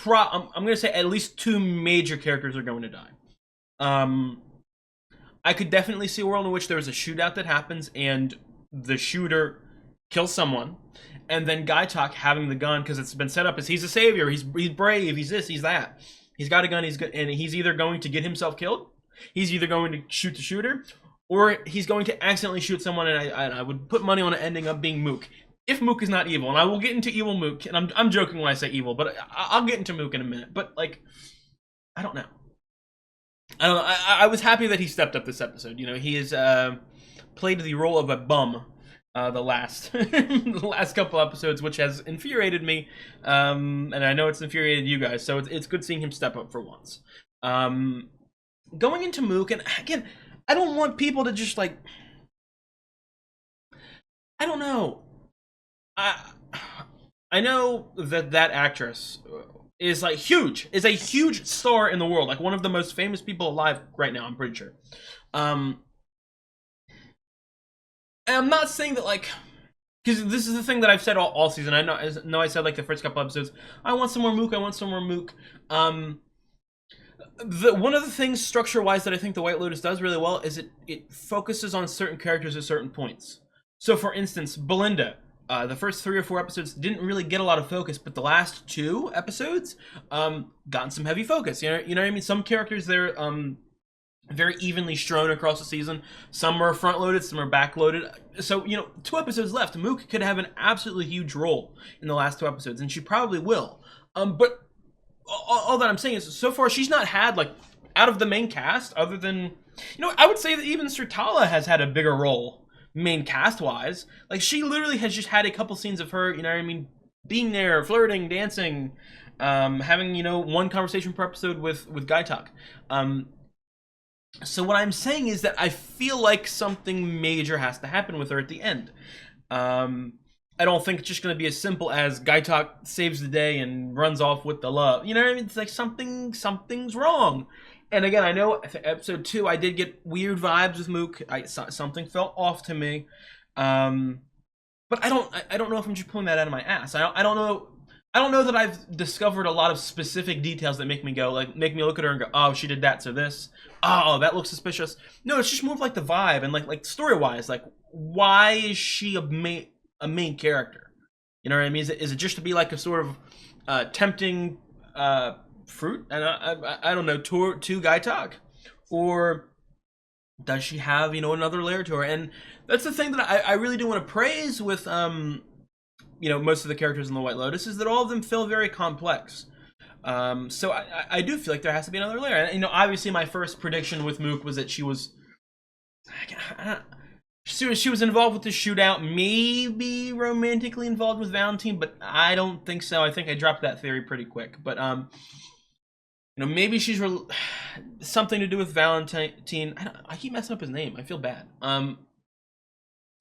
I'm gonna say at least 2 major characters are going to die. I could definitely see a world in which there's a shootout that happens and the shooter kills someone, and then Guy Talk having the gun because it's been set up as he's a savior, he's brave, he's this, he's that. He's got a gun, he's good, and he's either going to get himself killed, he's either going to shoot the shooter, or he's going to accidentally shoot someone, and I would put money on it ending up being Mook. If Mook is not evil, and I will get into evil Mook, and I'm joking when I say evil, but I'll get into Mook in a minute. But like, I don't know. I was happy that he stepped up this episode. You know, he has played the role of a bum the last the last couple episodes, which has infuriated me, and I know it's infuriated you guys. So it's good seeing him step up for once. Going into Mook, and again, I don't want people to just like, I don't know. I know that actress is like huge, is a huge star in the world, like one of the most famous people alive right now, I'm pretty sure. And I'm not saying that like, because this is the thing that I've said all season. I know I said like the first couple episodes, I want some more Mook, I want some more Mook. One of the things structure-wise that I think the White Lotus does really well is it focuses on certain characters at certain points. So for instance, Belinda, the first 3 or 4 episodes didn't really get a lot of focus, but the last 2 episodes gotten some heavy focus. You know what I mean? Some characters they're very evenly strewn across the season. Some are front-loaded, some are back-loaded. So, you know, 2 episodes left. Mook could have an absolutely huge role in the last 2 episodes, and she probably will. But all that I'm saying is, so far she's not had, like, out of the main cast, other than, you know, I would say that even Srtala has had a bigger role main cast-wise. Like, she literally has just had a couple scenes of her, you know what I mean, being there, flirting, dancing, having, you know, 1 conversation per episode with Guy Talk. So what I'm saying is that I feel like something major has to happen with her at the end. I don't think it's just going to be as simple as Guy Talk saves the day and runs off with the love. You know what I mean? It's like something's wrong. And again, I know episode 2, I did get weird vibes with Mook. Something felt off to me. But I don't know if I'm just pulling that out of my ass. I don't know that I've discovered a lot of specific details that make me look at her and go, oh, she did that, so this. Oh, that looks suspicious. No, it's just more of like the vibe and like story-wise, like why is she a main character? You know what I mean? Is it just to be like a sort of tempting fruit? And I don't know, to Guy Talk, or does she have, you know, another layer to her? And that's the thing that I really do want to praise with you know, most of the characters in the White Lotus, is that all of them feel very complex. So I do feel like there has to be another layer. And, you know, obviously my first prediction with Mook was that she was involved with the shootout, maybe romantically involved with Valentine, but I don't think so. I think I dropped that theory pretty quick. But you know, maybe she's something to do with Valentine. I keep messing up his name. I feel bad.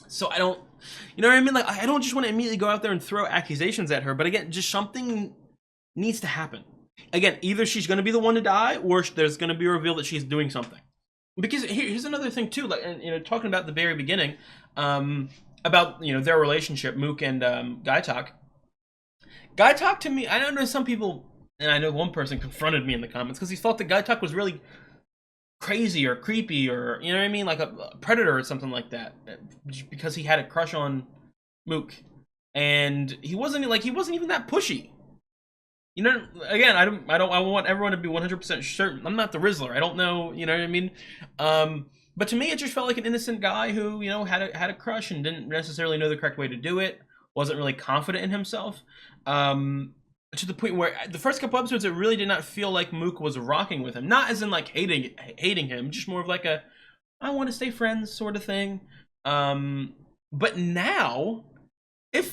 So I don't, you know what I mean? Like, I don't just want to immediately go out there and throw accusations at her. But again, just something needs to happen. Again, either she's going to be the one to die, or there's going to be a reveal that she's doing something. Because here's another thing too, like, you know, talking about the very beginning, about, you know, their relationship, Mook and Guy Talk. Guy Talk to me, I know some people, and I know one person confronted me in the comments because he thought that Guy Talk was really crazy or creepy, or, you know what I mean, like a predator or something like that, because he had a crush on Mook, and he wasn't even that pushy. You know, again, I want everyone to be 100% certain. I'm not the Rizzler. I don't know, you know what I mean? But to me, it just felt like an innocent guy who, you know, had a crush and didn't necessarily know the correct way to do it. Wasn't really confident in himself. To the point where the first couple episodes, it really did not feel like Mook was rocking with him. Not as in like hating him, just more of like a, I want to stay friends sort of thing. But now it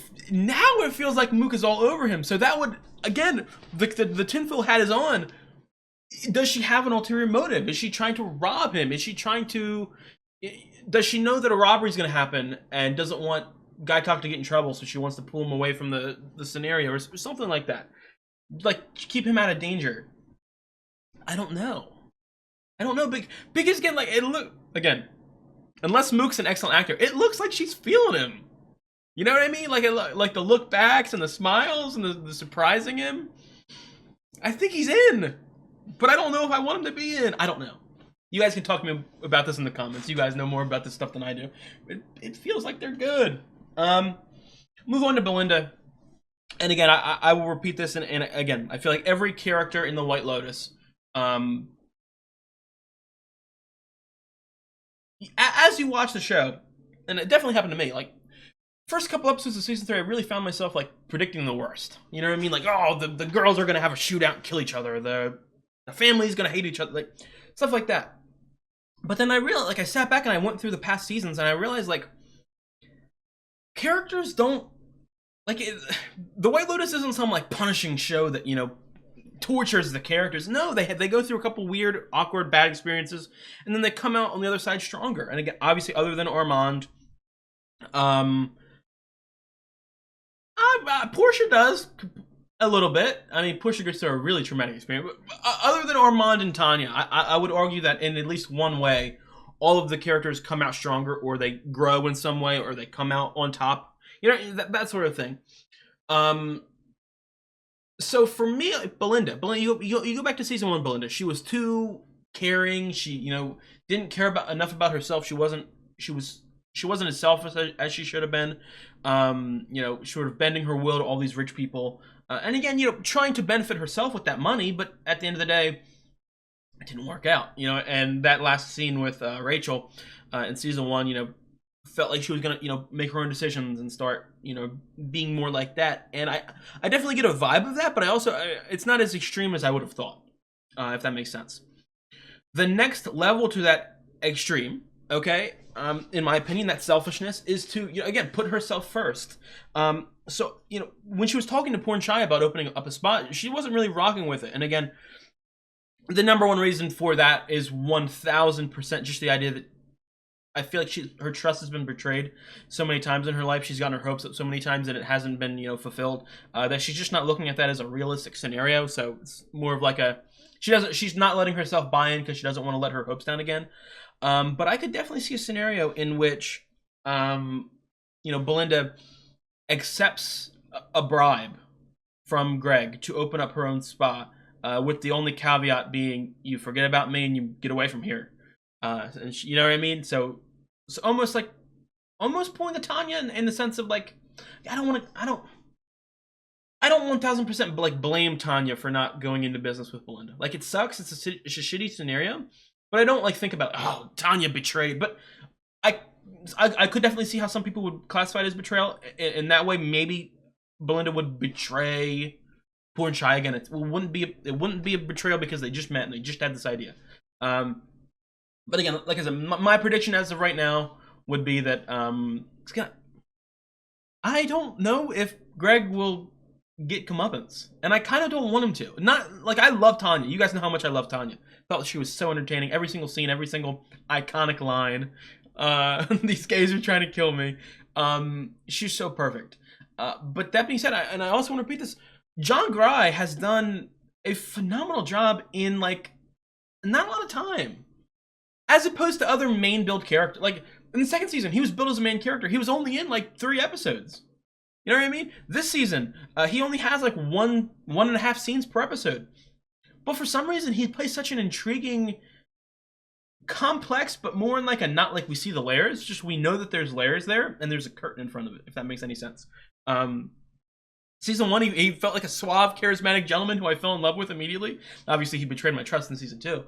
feels like Mook is all over him. So that would, again, the tinfoil hat is on. Does she have an ulterior motive? Is she trying to rob him? Does she know that a robbery is going to happen and doesn't want Guy Talk to get in trouble, so she wants to pull him away from the scenario or something like that? Like, keep him out of danger. I don't know, because again, like, unless Mook's an excellent actor, it looks like she's feeling him. You know what I mean? Like the look backs and the smiles and the surprising him. I think he's in, but I don't know if I want him to be in. I don't know. You guys can talk to me about this in the comments. You guys know more about this stuff than I do. It feels like they're good. Move on to Belinda. And again, I will repeat this, and again, I feel like every character in the White Lotus, as you watch the show, and it definitely happened to me, like, first couple episodes of season 3, I really found myself, like, predicting the worst. You know what I mean? Like, oh, the girls are gonna have a shootout and kill each other. The family's gonna hate each other. Like, stuff like that. But then I realized, like, I sat back and I went through the past seasons, and I realized, like, characters don't, like, the White Lotus isn't some, like, punishing show that, you know, tortures the characters. No, they go through a couple weird, awkward, bad experiences, and then they come out on the other side stronger. And again, obviously, other than Armand, Portia does a little bit. I mean, Portia goes through a really traumatic experience. But other than Armand and Tanya, I would argue that in at least one way, all of the characters come out stronger, or they grow in some way, or they come out on top. You know, that sort of thing. So for me, Belinda, you go back to season 1, Belinda. She was too caring. She, you know, didn't care enough about herself. She wasn't as selfish as she should have been. You know, sort of bending her will to all these rich people. And again, you know, trying to benefit herself with that money, but at the end of the day, it didn't work out. You know, and that last scene with Rachel in season 1, you know, felt like she was gonna, you know, make her own decisions and start, you know, being more like that. And I definitely get a vibe of that, but I also, it's not as extreme as I would have thought, if that makes sense. The next level to that extreme, okay, in my opinion, that selfishness is to, you know, again, put herself first. So, you know, when she was talking to Porn Chai about opening up a spot, she wasn't really rocking with it. And again, the number one reason for that is 1000% just the idea that I feel like her trust has been betrayed so many times in her life. She's gotten her hopes up so many times that it hasn't been, you know, fulfilled. That she's just not looking at that as a realistic scenario. So it's more of like she's not letting herself buy in because she doesn't want to let her hopes down again. But I could definitely see a scenario in which, you know, Belinda accepts a bribe from Greg to open up her own spa, with the only caveat being you forget about me and you get away from here. And she, you know what I mean? So almost pulling a Tanya in the sense of like, I don't 1000% like blame Tanya for not going into business with Belinda. Like, it sucks. It's a shitty scenario, but I don't like think about, oh, Tanya betrayed. But I could definitely see how some people would classify it as betrayal. In that way, maybe Belinda would betray Porn Chai again. It wouldn't be a betrayal because they just met and they just had this idea. But again, like I said, my prediction as of right now would be that I don't know if Greg will get comeuppance, and I kind of don't want him to. Not like, I love Tanya. You guys know how much I love Tanya. Felt she was so entertaining. Every single scene, every single iconic line. These gays are trying to kill me. She's so perfect. But that being said, I also want to repeat this. John Gry has done a phenomenal job in, like, not a lot of time. As opposed to other main build characters. Like, in the second season, he was built as a main character. He was only in, like, 3 episodes. You know what I mean? This season, he only has, like, one and a half scenes per episode. But for some reason, he plays such an intriguing, complex, but more in, like, a not like we see the layers. Just we know that there's layers there, and there's a curtain in front of it, if that makes any sense. Season 1, he felt like a suave, charismatic gentleman who I fell in love with immediately. Obviously, he betrayed my trust in season 2.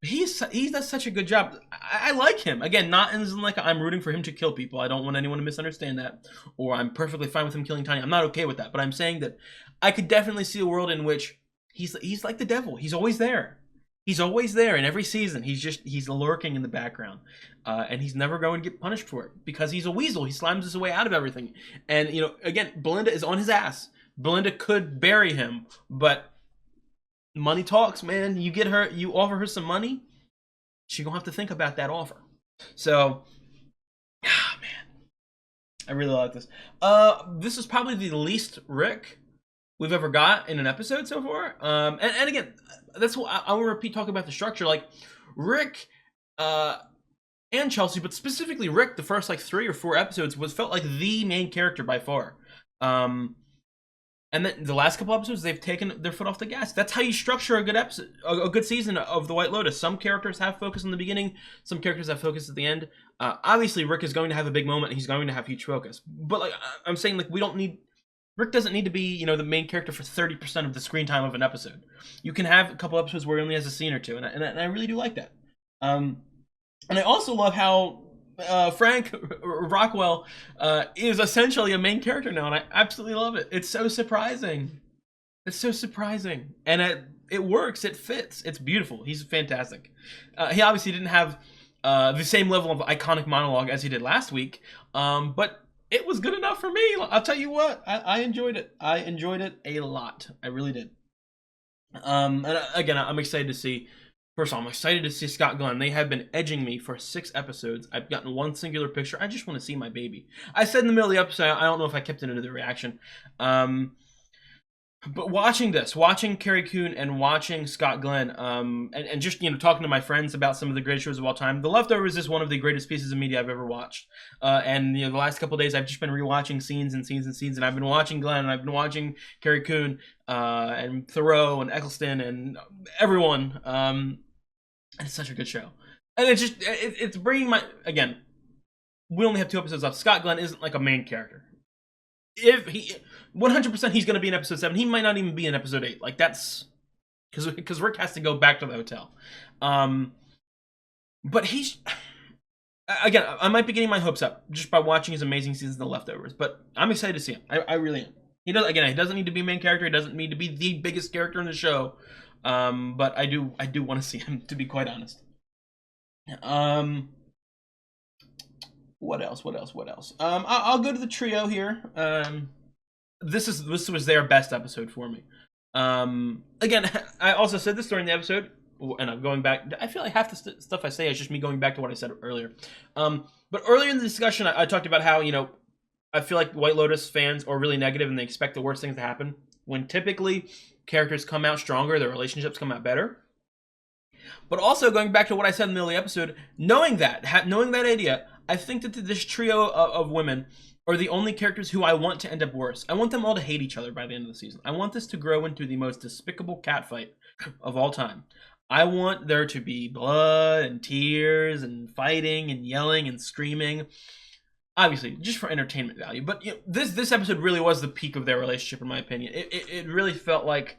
He does such a good job. I like him. Again, not in like I'm rooting for him to kill people. I don't want anyone to misunderstand that. Or I'm perfectly fine with him killing Tanya. I'm not okay with that. But I'm saying that I could definitely see a world in which he's like the devil. He's always there. He's always there in every season. He's lurking in the background. And he's never going to get punished for it. Because he's a weasel. He slimes his way out of everything. And, you know, again, Belinda is on his ass. Belinda could bury him. But money talks, man. You offer her some money, she gonna have to think about that offer. So, man, I really like this. This is probably the least Rick we've ever got in an episode so far. And again, that's what I want to repeat, talking about the structure. Like, Rick, and Chelsea, but specifically Rick, the first like 3 or 4 episodes felt like the main character by far. And And then the last couple episodes, they've taken their foot off the gas. That's how you structure a good episode, a good season of The White Lotus. Some characters have focus in the beginning, some characters have focus at the end. Obviously, Rick is going to have a big moment. He's going to have huge focus. But like I'm saying, like Rick doesn't need to be, you know, the main character for 30% of the screen time of an episode. You can have a couple episodes where he only has a scene or two, and I really do like that. And I also love how Frank Rockwell is essentially a main character now, and I absolutely love it. It's so surprising. It's so surprising, and it works. It fits. It's beautiful. He's fantastic. He obviously didn't have the same level of iconic monologue as he did last week, but it was good enough for me. I'll tell you what, I enjoyed it. I enjoyed it a lot. I really did. And again, I'm excited to see. First of all, I'm excited to see Scott Glenn. They have been edging me for 6 episodes. I've gotten one singular picture. I just want to see my baby. I said in the middle of the episode, I don't know if I kept it into the reaction. But watching Carrie Coon and watching Scott Glenn, and just, you know, talking to my friends about some of the great shows of all time, The Leftovers is one of the greatest pieces of media I've ever watched. And, you know, the last couple of days, I've just been rewatching scenes and scenes and scenes, and I've been watching Glenn, and I've been watching Carrie Coon, and Thoreau, and Eccleston, and everyone. And it's such a good show. And it's just, it's bringing my, again, we only have 2 episodes left. Scott Glenn isn't like a main character. If he 100% he's going to be in episode 7. He might not even be in episode 8. Like, that's because Rick has to go back to the hotel. But he's, again, I might be getting my hopes up just by watching his amazing seasons of The Leftovers, but I'm excited to see him. I really am. He doesn't need to be a main character. He doesn't need to be the biggest character in the show. But I do want to see him, to be quite honest. What else? I'll go to the trio here. This was their best episode for me. Again, I also said this during the episode, and I'm going back. I feel like half the stuff I say is just me going back to what I said earlier. But earlier in the discussion, I talked about how, you know, I feel like White Lotus fans are really negative and they expect the worst things to happen, when typically characters come out stronger, their relationships come out better. But also, going back to what I said in the middle of the episode, knowing that idea, I think that this trio of women are the only characters who I want to end up worse. I want them all to hate each other by the end of the season. I want this to grow into the most despicable catfight of all time. I want there to be blood and tears and fighting and yelling and screaming. Obviously, just for entertainment value. But, you know, this episode really was the peak of their relationship, in my opinion. It really felt like,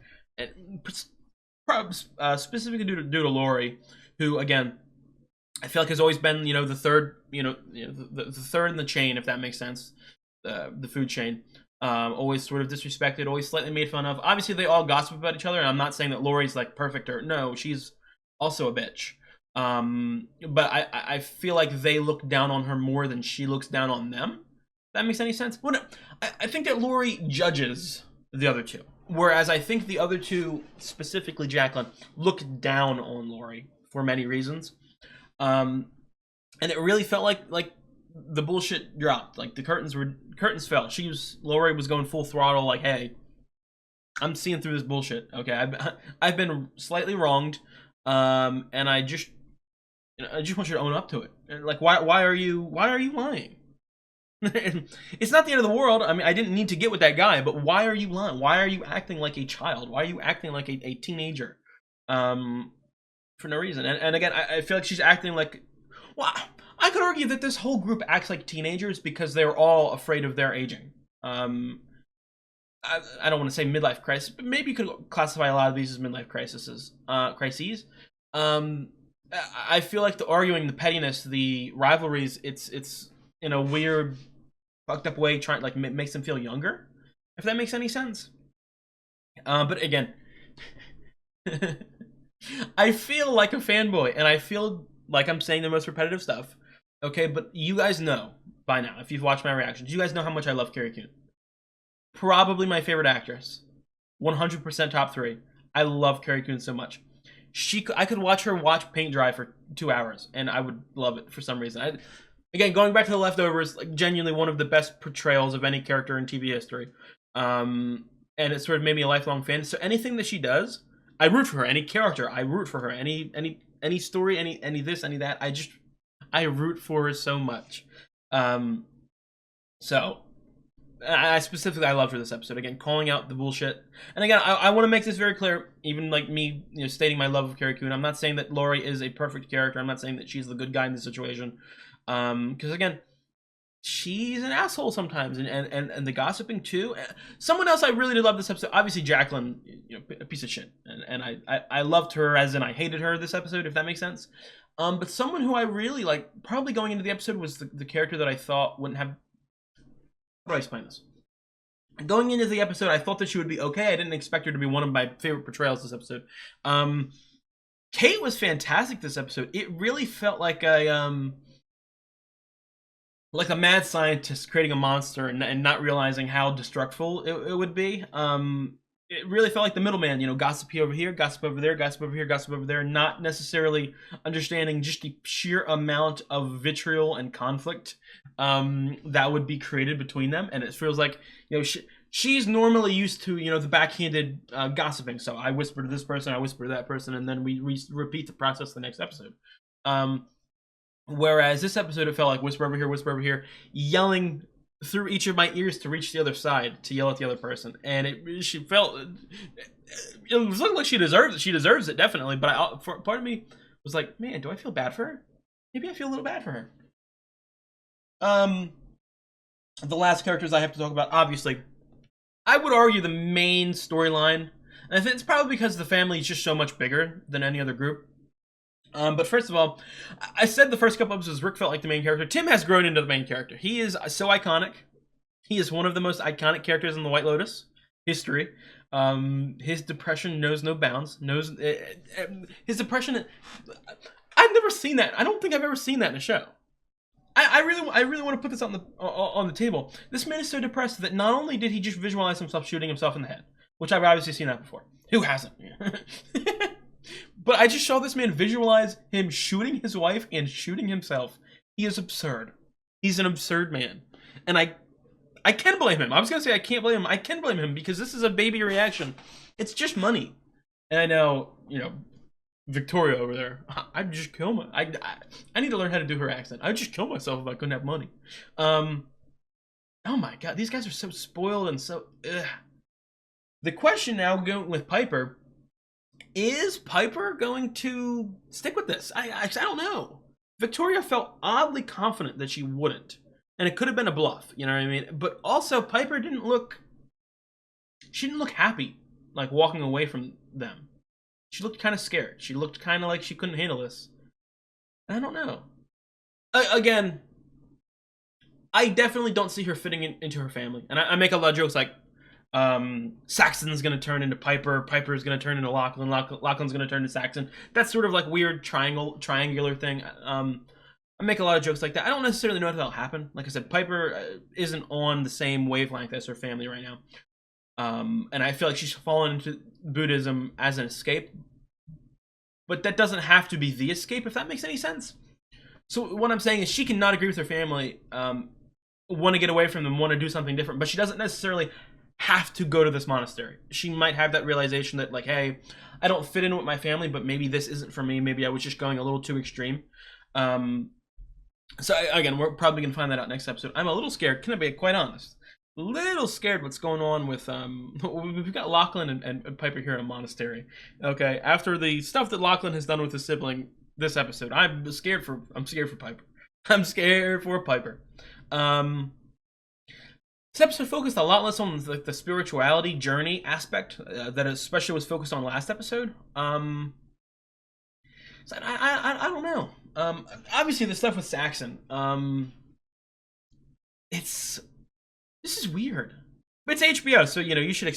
specifically due to Lori, who, again, I feel like has always been, you know, the third, the third in the chain, if that makes sense, the food chain. Always sort of disrespected, always slightly made fun of. Obviously, they all gossip about each other, and I'm not saying that Lori's like perfect or no, she's also a bitch. But I feel like they look down on her more than she looks down on them. If that makes any sense? Well, no, I think that Lori judges the other two, whereas I think the other two, specifically Jacqueline, look down on Lori for many reasons. And it really felt like the bullshit dropped. Like the curtains fell. Lori was going full throttle. Like, hey, I'm seeing through this bullshit. Okay, I've been slightly wronged, and I just want you to own up to it. Like, why are you lying? It's not the end of the world. I mean, I didn't need to get with that guy, but why are you lying? Why are you acting like a child? Why are you acting like a teenager? For no reason. And again, I feel like she's acting like, well, I could argue that this whole group acts like teenagers because they're all afraid of their aging. I don't want to say midlife crisis, but maybe you could classify a lot of these as midlife crises. I feel like the arguing, the pettiness, the rivalries, it's in a weird, fucked up way, trying like makes them feel younger, if that makes any sense. But again, I feel like a fanboy, and I feel like I'm saying the most repetitive stuff. Okay, but you guys know by now, if you've watched my reactions, you guys know how much I love Carrie Coon. Probably my favorite actress. 100% top 3. I love Carrie Coon so much. I could watch her watch paint dry for 2 hours, and I would love it for some reason. Again, going back to The Leftovers, like genuinely one of the best portrayals of any character in TV history. And it sort of made me a lifelong fan. So anything that she does, I root for her. Any character, I root for her. Any story, any this, any that. I root for her so much. So I specifically, I loved her this episode. Again, calling out the bullshit. And again, I want to make this very clear, even like me, stating my love of Carrie Coon. I'm not saying that Laurie is a perfect character. I'm not saying that she's the good guy in the situation. Because again, she's an asshole sometimes, and the gossiping too. Someone else I really did love this episode, obviously Jacqueline, a piece of shit, and I loved her as in I hated her this episode, if that makes sense. But someone who I really like, probably going into the episode, was the character that I thought wouldn't have. How do I explain this? Going into the episode, I thought that she would be okay. I didn't expect her to be one of my favorite portrayals this episode. Kate was fantastic this episode. It really felt like a mad scientist creating a monster and not realizing how destructive it would be. It really felt like the middleman, gossip over here, gossip over there, gossip over here, gossip over there, not necessarily understanding just the sheer amount of vitriol and conflict that would be created between them. And it feels like, she's normally used to, the backhanded gossiping. So I whisper to this person, I whisper to that person, and then we repeat the process the next episode. Whereas this episode, it felt like whisper over here, yelling through each of my ears to reach the other side to yell at the other person, and it was looking like she deserves it. She deserves it, definitely. But part of me was like, man, do I feel bad for her? Maybe I feel a little bad for her. The last characters I have to talk about, obviously, I would argue the main storyline, and I think it's probably because the family is just so much bigger than any other group. But first of all, I said the first couple episodes, Rick felt like the main character. Tim has grown into the main character. He is so iconic. He is one of the most iconic characters in the White Lotus history. His depression knows no bounds. His depression. I've never seen that. I don't think I've ever seen that in a show. I really want to put this on the table. This man is so depressed that not only did he just visualize himself shooting himself in the head, which I've obviously seen that before. Who hasn't? But I just saw this man visualize him shooting his wife and shooting himself. He is absurd. He's an absurd man. And I can blame him. I was going to say I can't blame him. I can blame him because this is a baby reaction. It's just money. And I know, Victoria over there, I'd just kill my... I need to learn how to do her accent. I'd just kill myself if I couldn't have money. Oh my God. These guys are so spoiled and so... Ugh. The question now going with Piper... Is Piper going to stick with this? I don't know. Victoria felt oddly confident that she wouldn't. And it could have been a bluff, you know what I mean? But also, Piper didn't look... She didn't look happy, like, walking away from them. She looked kind of scared. She looked kind of like she couldn't handle this. I don't know. Again, I definitely don't see her fitting into her family. And I make a lot of jokes like, Saxon's gonna turn into Piper, Piper's gonna turn into Lachlan, Lachlan's gonna turn into Saxon. That's sort of like weird triangular thing. I make a lot of jokes like that. I don't necessarily know if that'll happen. Like I said, Piper isn't on the same wavelength as her family right now. And I feel like she's fallen into Buddhism as an escape. But that doesn't have to be the escape, if that makes any sense. So what I'm saying is she cannot agree with her family, want to get away from them, want to do something different, but she doesn't necessarily have to go to this monastery. She might have that realization that, like, hey, I don't fit in with my family, but maybe this isn't for me. Maybe I was just going a little too extreme. So again, we're probably gonna find that out next episode. I'm a little scared. Can I be quite honest? A little scared what's going on with we've got Lachlan and Piper here in a monastery. Okay, after the stuff that Lachlan has done with his sibling this episode, I'm scared for Piper. I'm scared for Piper. This episode focused a lot less on the spirituality journey aspect that especially was focused on last episode. So I don't know. Obviously the stuff with Saxon, this is weird. But it's HBO, so you should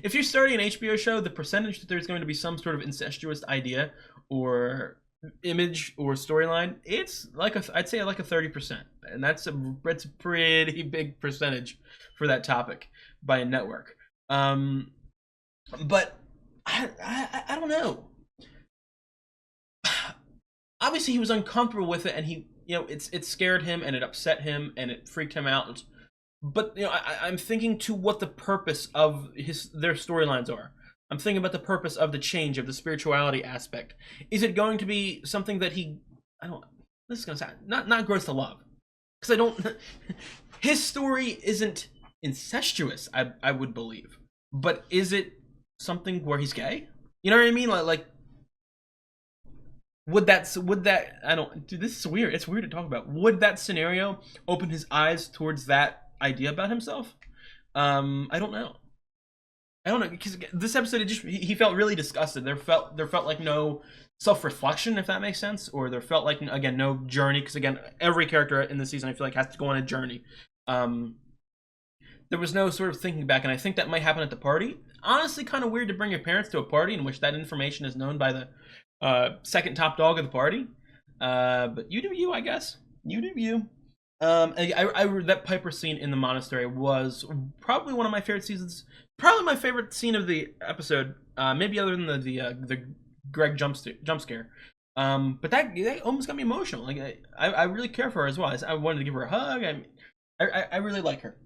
if you're starting an HBO show, the percentage that there's going to be some sort of incestuous idea or image or storyline, it's like I'd say like a 30%, and that's a pretty big percentage for that topic by a network. But I don't know. Obviously he was uncomfortable with it, and he it scared him and it upset him and it freaked him out. But I'm thinking to what the purpose of their storylines are. I'm thinking about the purpose of the change, of the spirituality aspect. Is it going to be something that this is gonna sound not grows to love, because his story isn't incestuous, I would believe. But is it something where he's gay? You know what I mean? Like would that I don't, dude, this is weird. It's weird to talk about. Would that scenario open his eyes towards that idea about himself? I don't know. Because this episode, he felt really disgusted. There felt like no self-reflection, if that makes sense, or there felt like, again, no journey, because again, every character in this season I feel like has to go on a journey. There was no sort of thinking back, and I think that might happen at the party. Honestly, kind of weird to bring your parents to a party in which that information is known by the second top dog of the party. But you do you, I guess. You do you. That Piper scene in the monastery was probably one of my favorite seasons. Probably my favorite scene of the episode. Maybe other than the Greg jump scare. But that almost got me emotional. Like I really care for her as well. I wanted to give her a hug. I really like her.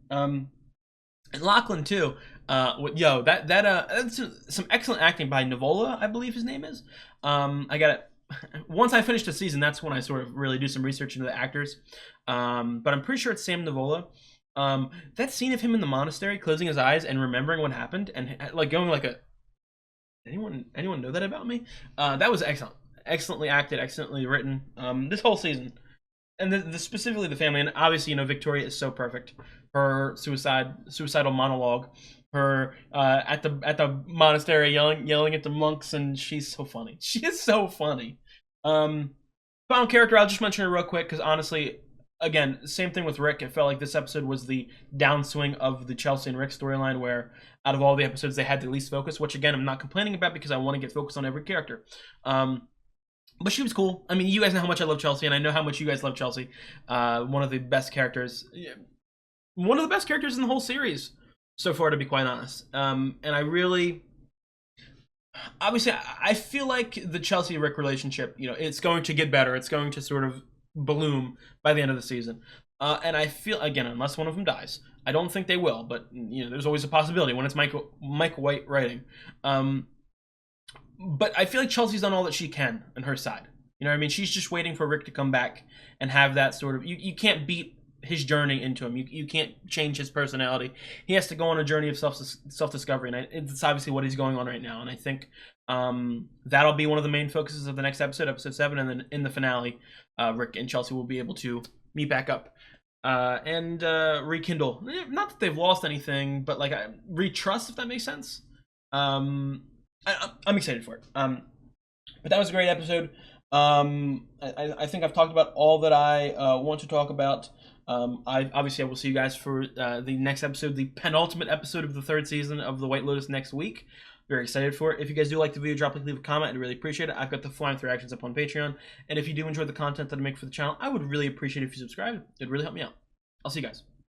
And Lachlan too. That's some excellent acting by Nivola, I believe his name is. I got it. Once I finish the season, that's when I sort of really do some research into the actors. But I'm pretty sure it's Sam Nivola. That scene of him in the monastery closing his eyes and remembering what happened and like going like a anyone know that about me? That was excellent. Excellently acted, excellently written. This whole season. And specifically the family, and obviously, Victoria is so perfect. Her suicidal monologue, her at the monastery yelling at the monks, and she's so funny. She is so funny. Final character, I'll just mention her real quick because honestly, again, same thing with Rick. It felt like this episode was the downswing of the Chelsea and Rick storyline, where out of all the episodes they had the least focus. Which again, I'm not complaining about because I want to get focused on every character. But she was cool. I mean, you guys know how much I love Chelsea, and I know how much you guys love Chelsea. One of the best characters. One of the best characters in the whole series so far, to be quite honest. And I really... Obviously, I feel like the Chelsea-Rick relationship, it's going to get better. It's going to sort of bloom by the end of the season. And I feel, again, unless one of them dies. I don't think they will, but, there's always a possibility when it's Mike White writing. But I feel like Chelsea's done all that she can on her side. You know what I mean? She's just waiting for Rick to come back and have that sort of... You can't beat his journey into him. You can't change his personality. He has to go on a journey of self-discovery, and it's obviously what he's going on right now. And I think that'll be one of the main focuses of the next episode, episode 7, and then in the finale, Rick and Chelsea will be able to meet back up and rekindle. Not that they've lost anything, but like retrust, if that makes sense. I'm excited for it. But that was a great episode. I think I've talked about all that I want to talk about. I will see you guys for the next episode, the penultimate episode of the 3rd season of The White Lotus next week. Very excited for it. If you guys do like the video, drop a like, leave a comment. I'd really appreciate it. I've got the flying through reactions up on Patreon. And if you do enjoy the content that I make for the channel, I would really appreciate it if you subscribe. It'd really help me out. I'll see you guys.